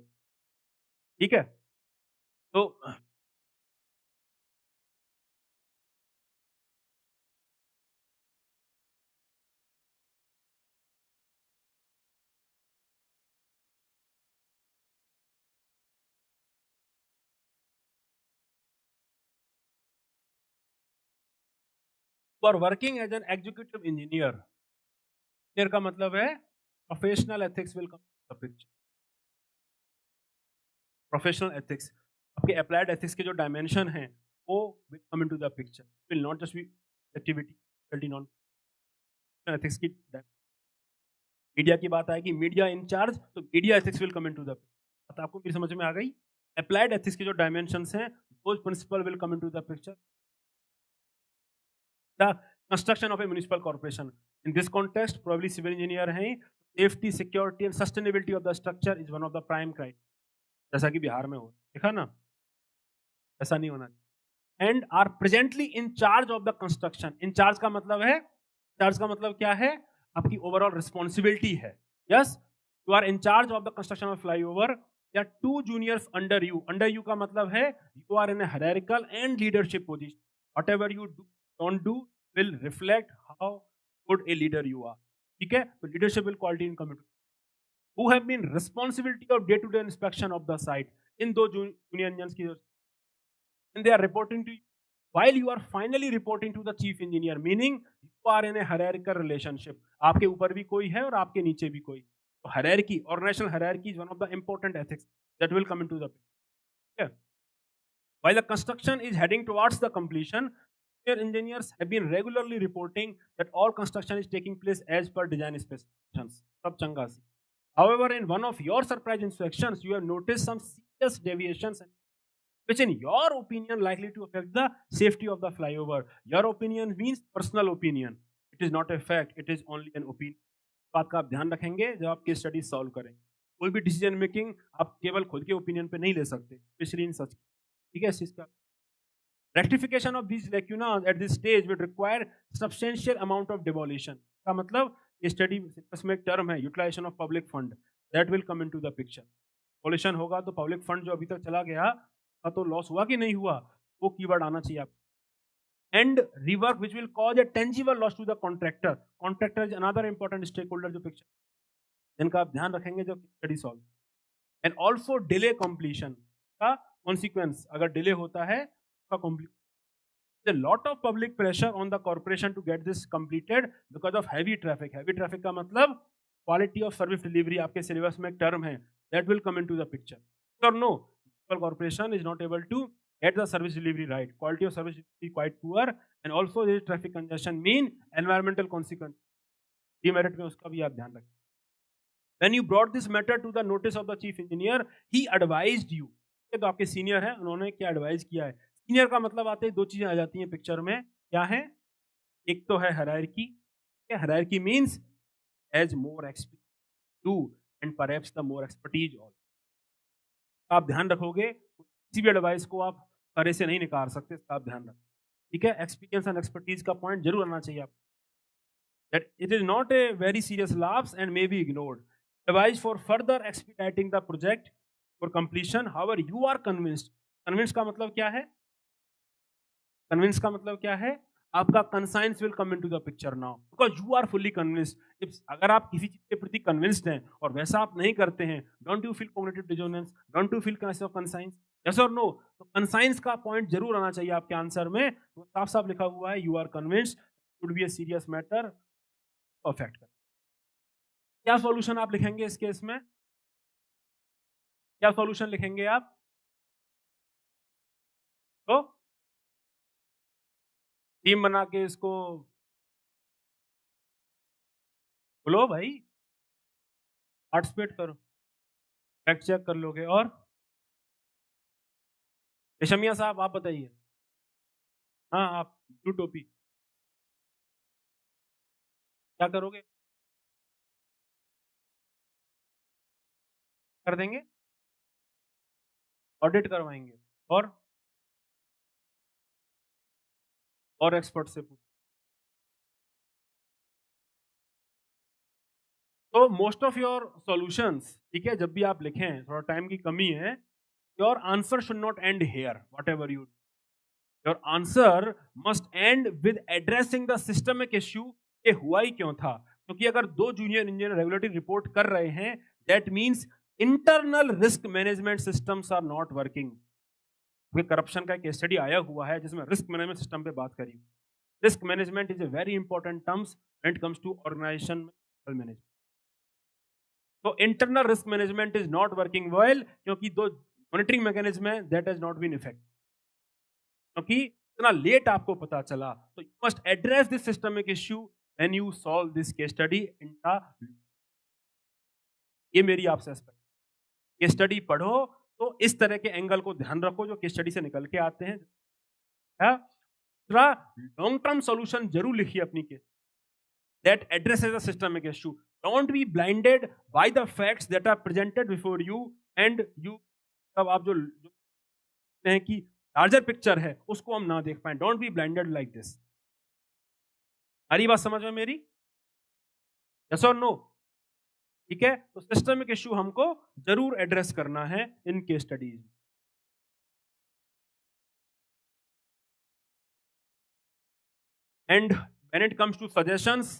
ठीक है? तो for working as an executive engineer, engineer का मतलब है professional ethics will come the picture. Professional ethics, आपके अप्लाइड एथिक्स के जो डायमेंशन हैं वो will come into the picture, will not just be activity non ethics की। मीडिया की बात आएगी, मीडिया इंचार्ज, तो media ethics will come into the picture. आपको मेरी समझ में आ गई? अप्लाइड एथिक्स के जो डायमेंशंस हैं those principle will come into the picture. The construction of a municipal corporation, in this context probably civil engineer हैं, safety security and sustainability of the structure is one of the prime criteria, जैसा कि बिहार में हो देखा ना, ऐसा नहीं होना चाहिए। And are presently in charge of the construction, in charge का मतलब है, चार्ज का मतलब क्या है, आपकी ओवरऑल रिस्पॉन्सिबिलिटी है। Yes, you are in charge of the construction of flyover, या two juniors under you, under you का मतलब है you are in a hierarchical and leadership position, whatever you do don't do will reflect how good a leader you are. ठीक है, तो leadership will quality in committee who have been responsibility of day-to-day inspection of the site in those junior engineers की, and they are reporting to you while you are finally reporting to the chief engineer, meaning you are in a hierarchical relationship, आपके ऊपर भी कोई है और आपके नीचे भी कोई, तो hierarchy, organizational hierarchy is one of the important ethics that will come into the picture. While the construction is heading towards the completion, senior engineers have been regularly reporting that all construction is taking place as per design specifications, सब चंगा सी। However, in one of your surprise inspections, you have noticed some serious deviations, which in your opinion likely to affect the safety of the flyover. Your opinion means personal opinion. It is not a fact, it is only an opinion. बात का आप ध्यान रखेंगे जब आप case study solve करेंगे। कोई भी डिसीजन मेकिंग आप केवल खुद के ओपिनियन पे नहीं ले सकते, स्पेशली इन सच। ठीक है, इस चीज का rectification of these lacunas at this stage would require substantial amount of demolition, का मतलब स्टडी में एक टर्म है utilisation of public fund, that will come into the picture. Pollution होगा तो पब्लिक फंड जो अभी तक चला गया तो लॉस हुआ कि नहीं हुआ, वो कीवर्ड आना चाहिए आपको। And rework which will cause a tangible loss to the contractor, contractor is another important stakeholder जो पिक्चर, जिनका आप ध्यान रखेंगे जब study solve. And also delay completion का कॉन्सिक्वेंस, अगर डिले होता है का complete, a lot of public pressure on the corporation to get this completed because of heavy traffic. Heavy traffic का मतलब quality of service delivery, आपके syllabus में एक टर्म है, that will come into the picture. Or no, corporation is not able to get the service delivery right. Quality of service is quite poor, and also this traffic congestion mean environmental consequence. Demerit में उसका भी आप ध्यान रखें. When you brought this matter to the notice of the chief engineer, he advised you. ये तो आपके senior हैं, उन्होंने क्या एडवाइस किया है? सीनियर का मतलब आते हैं, दो चीजें आ जाती हैं पिक्चर में, क्या है? एक तो है hierarchy, hierarchy means has more experience to and perhaps the more expertise all. आप ध्यान रखोगे, किसी भी एडवाइस को आप करे से नहीं निकाल सकते, इसका आप ध्यान रखें। ठीक है, एक्सपीरियंस एंड एक्सपर्टीज का पॉइंट जरूर आना चाहिए आपको। That it is not a very serious lapse and may be ignored. Advice for further expediting the project for completion, however you are convinced. Convinced का मतलब क्या है? कन्विंस का मतलब क्या है? आपका conscience will come into the picture now because you are fully convinced. अगर आप किसी चीज के प्रति कन्विंस्ड हैं और वैसा आप नहीं करते हैं, don't you feel cognitive dissonance, don't you feel of conscience, yes और नो? तो कंसाइंस का पॉइंट जरूर आना चाहिए आपके आंसर में, तो साफ साफ लिखा हुआ है you are convinced should be a serious matter perfect कर। क्या सॉल्यूशन आप लिखेंगे इस केस में? क्या सॉल्यूशन लिखेंगे आप? तो टीम बना के इसको बोलो भाई, पार्टिसिपेट करो, फैक्ट चेक कर लोगे। और रेशमिया साहब आप बताइए। हाँ, आप ब्लू टोपी क्या करोगे? कर देंगे, ऑडिट करवाएंगे और एक्सपर्ट से पूछ। तो मोस्ट ऑफ योर सॉल्यूशंस, ठीक है, जब भी आप लिखें, थोड़ा टाइम की कमी है, your answer should not and here, what ever you, your answer must and with addressing the systemic issue कि हुआ ही क्यों था। क्योंकि अगर दो जूनियर इंजीनियर रेगुलेटरी रिपोर्ट कर रहे हैं, that means internal risk management systems are not working. Corruption का एक स्टडी आया हुआ है जिसमें रिस्क मैनेजमेंट सिस्टम पे बात करी। Risk management is a very important terms when it comes to organisation management. तो internal risk management is not working well, क्योंकि दो मॉनिटरिंग मैकेनिज्म है that has not been effective, क्योंकि इतना लेट आपको पता चला। तो you must address this systemic issue when you solve this case study in the, ये मेरी आपसे एस्पेक्ट। केस स्टडी पढ़ो तो इस तरह के एंगल को ध्यान रखो जो केस स्टडी से निकल के आते हैं। लॉन्ग टर्म सॉल्यूशन जरूर लिखिए अपनी case that addresses a systemic issue. Don't be blinded by the facts that are presented before you and you, तब आप जो हैं कि लार्जर पिक्चर है उसको हम ना देख पाए। Don't be blinded like this. आ रही बात समझ में मेरी? यस और नो? ठीक है, तो सिस्टमिक इश्यू हमको जरूर एड्रेस करना है in case studies. And when it comes to suggestions,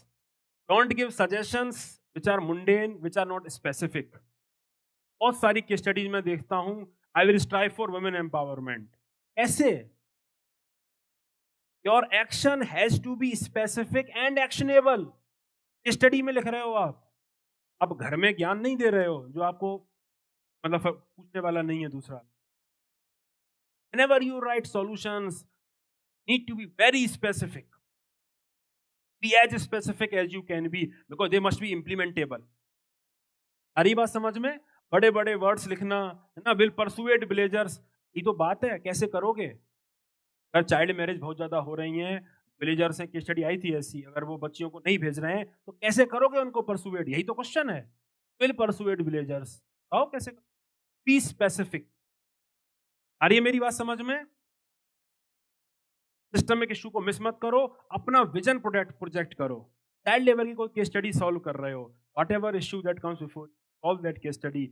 don't give suggestions which are mundane, which are not specific. बहुत सारी केस स्टडीज में देखता हूं, I will strive for women empowerment. ऐसे your action has to be specific and actionable. Case study में लिख रहे हो आप, अब घर में ज्ञान नहीं दे रहे हो जो आपको मतलब पूछने वाला नहीं है दूसरा। whenever you write solutions need to be very specific, be as specific as you can be because they must be implementable. आ रही बात समझ में? बड़े बड़े वर्ड्स लिखना है ना, विल परसुएड विलेजर्स, ये तो बात है, कैसे करोगे? अगर चाइल्ड मैरिज बहुत ज्यादा हो रही हैं, विलेजर्स हैं, केस स्टडी आई थी ऐसी, अगर वो बच्चियों को नहीं भेज रहे हैं तो कैसे करोगे उनको परसुएड? यही तो क्वेश्चन है। विल परसुएड विलेजर्स, आओ कैसे? Be specific. आ रही है मेरी बात समझ में? सिस्टमिक इश्यू को मिस मत करो, अपना विजन प्रोजेक्ट करो। चाइल्ड लेवल की कोई केस स्टडी सॉल्व कर रहे हो, what ever issue that comes before solve that case study,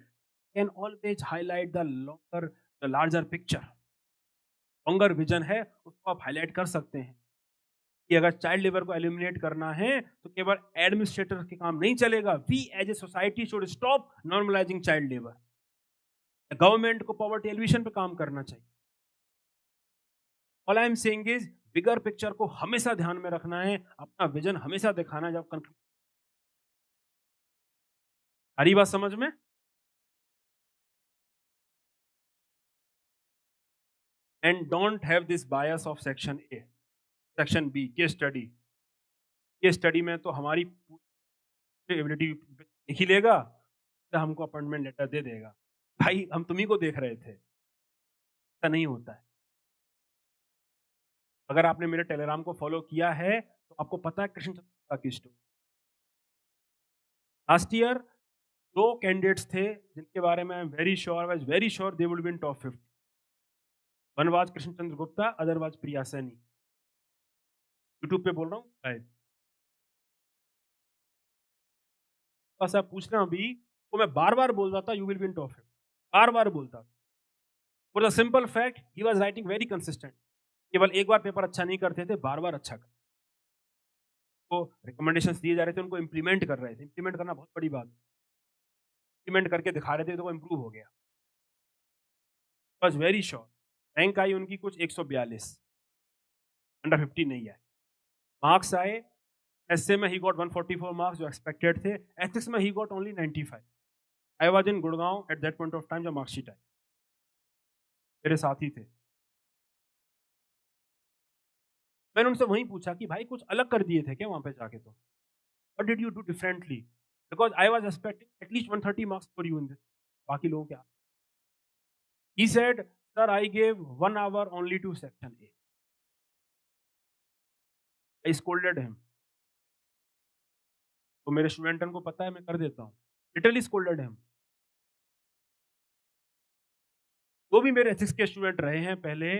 can always highlight the larger picture. Longer vision है उसको आप हाईलाइट कर सकते हैं कि अगर चाइल्ड लेबर को एलिमिनेट करना है तो केवल एडमिनिस्ट्रेटर के काम नहीं चलेगा। We as a society should stop normalising child labour. Government को पॉवर्टी एलिवेशन पे काम करना चाहिए। All I am saying is bigger picture को हमेशा ध्यान में रखना है, अपना विजन हमेशा दिखाना है जब कंक्लूड। हरी बात समझ में? And don't have this bias of section A, section B, case study. Case study में तो हमारी एबिलिटी लिख ही लेगा तो हमको अपॉइंटमेंट लेटर दे देगा। भाई हम तुम्ही को देख रहे थे, ऐसा नहीं होता है। अगर आपने मेरे टेलीग्राम को फॉलो किया है तो आपको पता है कृष्ण चंद्र की स्टोरी। लास्ट ईयर 2 कैंडिडेट्स थे जिनके बारे में very sure they would win top 50। One was Krishna Chandra Gupta, other was Priya Saini. YouTube पे बोल रहा हूँ लाइव। बस आप पूछना अभी तो मैं बार बार बोल रहा था यू विल विन टॉप 50, बार बार बोलता। For the simple fact he was writing very consistent. केवल एक बार पेपर अच्छा नहीं करते थे, बार बार अच्छा कर, तो रिकमेंडेशंस दिए जा रहे थे, उनको इंप्लीमेंट कर रहे थे। इंप्लीमेंट करना बहुत बड़ी बात है। इंप्लीमेंट करके दिखा रहे थे तो वो इंप्रूव हो गया। Was very sure. रैंक आई उनकी कुछ 142, अंडर 50 नहीं आए। मार्क्स आए, एसए में ही गॉट 144 मार्क्स जो एक्सपेक्टेड थे, एथिक्स में he got only 95। I was in Gurgaon at that point of time जब मार्कशीट आई, मेरे साथी थे। मैंने उनसे वहीं पूछा कि भाई कुछ अलग कर दिए थे क्या वहां पे जाके? तो what did you do differently? Because I was expecting at least 130 marks for you in this. बाकी लोगों क्या? He said sir I gave 1 hour only to section A. I scolded him. तो मेरे स्टूडेंटन को पता है मैं कर देता हूँ, लिटरली स्कोल्डेड हिम। वो भी मेरे एथिक्स के स्टूडेंट रहे हैं पहले।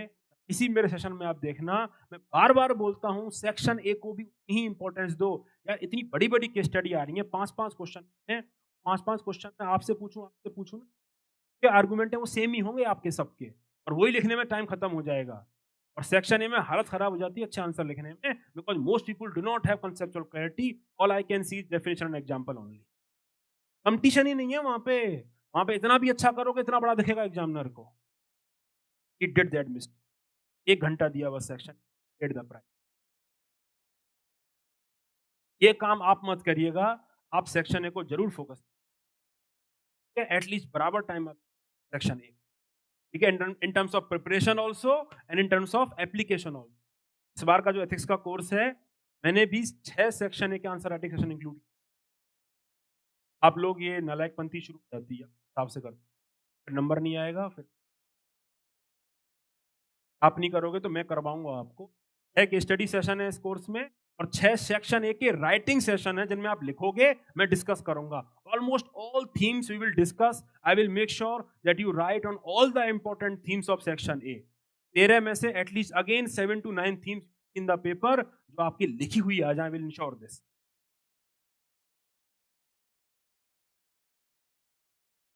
इसी मेरे सेशन में आप देखना, मैं बार बार बोलता हूं सेक्शन ए को भी उतनी ही इंपॉर्टेंस दो। यार इतनी बड़ी बड़ी केस स्टडी आ रही है, 5-5 क्वेश्चन है, 5-5 क्वेश्चन में आपसे पूछूं क्या आर्गुमेंट है वो सेम ही होंगे आपके सबके, और वही लिखने में टाइम खत्म हो जाएगा। और सेक्शन ए में हालत खराब हो जाती है अच्छे आंसर लिखने में, because most people do not have conceptual clarity. All I can see is definition and example only. Competition ही नहीं है वहां पे। वहां पे इतना भी अच्छा करोगे इतना बड़ा दिखेगा एग्जामिनर को। He did that mistake. 1 घंटा दिया हुआ सेक्शन, get the prize। ये काम आप मत करिएगा, आप सेक्शन ए को जरूर फोकस, एटलीस्ट बराबर टाइम आप सेक्शन ए। ठीक है, in terms of preparation also and in terms of application also. इस बार का जो एथिक्स का कोर्स है, मैंने भी 6 सेक्शन के आंसर राइटिंग सेशन इंक्लूड। आप लोग ये नालायकपंथी शुरू हो जाती है हिसाब से करते, फिर नंबर नहीं आएगा, फिर आप नहीं करोगे तो मैं करवाऊंगा आपको। एक स्टडी सेशन है इस कोर्स में और 6 सेक्शन एक राइटिंग सेशन है जिनमें आप लिखोगे, मैं डिस्कस करूंगा। Almost all themes we will discuss. I will make sure that you write on all the important themes of section A. 13 में से at least again 7 to 9 themes in the paper जो आपकी लिखी हुई आ जाए। Will ensure this.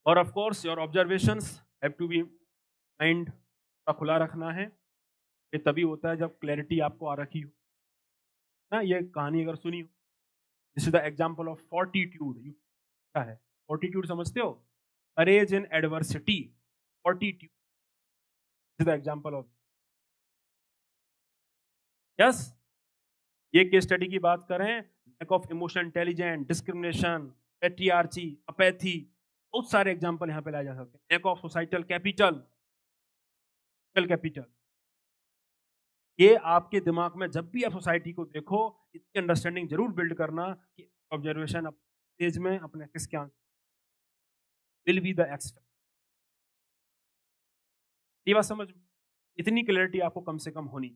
और of course your observations have to be mind का खुला रखना है। ये तभी होता है जब क्लैरिटी आपको आ रखी हो ना। ये कहानी अगर सुनी हो, this is the example of fortitude. You क्या है फोर्टिट्यूड, समझते हो? Courage in adversity, fortitude is the example of. Yes, ये केस स्टडी की बात करें, lack of emotional intelligence, discrimination, patriarchy, apathy, बहुत सारे एग्जांपल यहाँ पे लाए जा सकते हैं। Lack of societal capital, capital. ये आपके दिमाग में जब भी आप सोसाइटी को देखो, इसकी अंडरस्टैंडिंग जरूर बिल्ड करना कि ऑब्जर्वेशन स्टेज में अपने किसके answer will be the x. ये बात समझ, इतनी क्लैरिटी आपको कम से कम होनी।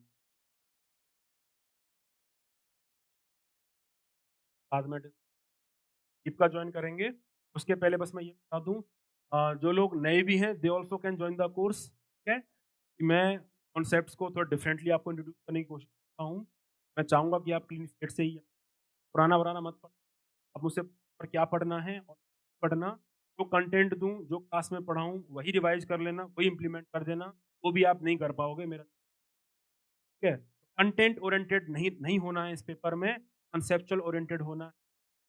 बाद में दीप का ज्वाइन करेंगे, उसके पहले बस मैं ये बता दूं, जो लोग नए भी हैं they also can join the course. ठीक है, कि मैं कॉन्सेप्ट्स को थोड़ा डिफरेंटली आपको इंट्रोड्यूस करने की कोशिश करता हूँ। मैं चाहूँगा कि आप क्लीन स्लेट से ही पुराना वराना मत पढ़, आप मुझसे पर क्या पढ़ना है और पढ़ना, जो कंटेंट दूं, जो क्लास में पढ़ाऊं वही रिवाइज कर लेना, वही इंप्लीमेंट कर देना। वो भी आप नहीं कर पाओगे मेरा। ठीक है, कंटेंट ओरिएंटेड नहीं नहीं होना है इस पेपर में, कंसेप्चुअल ओरिएंटेड होना,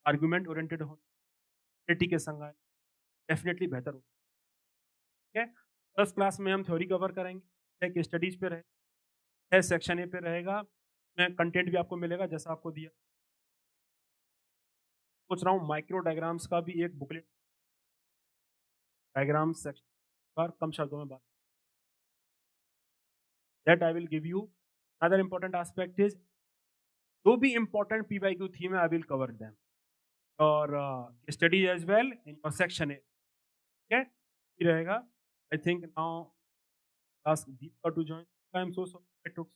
आर्गुमेंट ओरिएंटेड होना, क्रिटिक के संग आए, डेफिनेटली बेहतर हो। ठीक है, फर्स्ट क्लास में हम थ्योरी कवर करेंगे, केस स्टडीज पे रहे, सेक्शन ए पे रहेगा, मैं कंटेंट भी आपको मिलेगा जैसा आपको दिया। सोच रहा हूँ माइक्रो डायग्राम्स का भी एक बुकलेट, डायग्राम सेक्शन पर कम शब्दों में बात, that I will give you. Other important aspect is, जो भी इंपॉर्टेंट पीवाईक्यू थीम है आई विल कवर देम और study as well in your section A. ठीक है, ये रहेगा। I think now ask Deepa to join. I am so sorry I took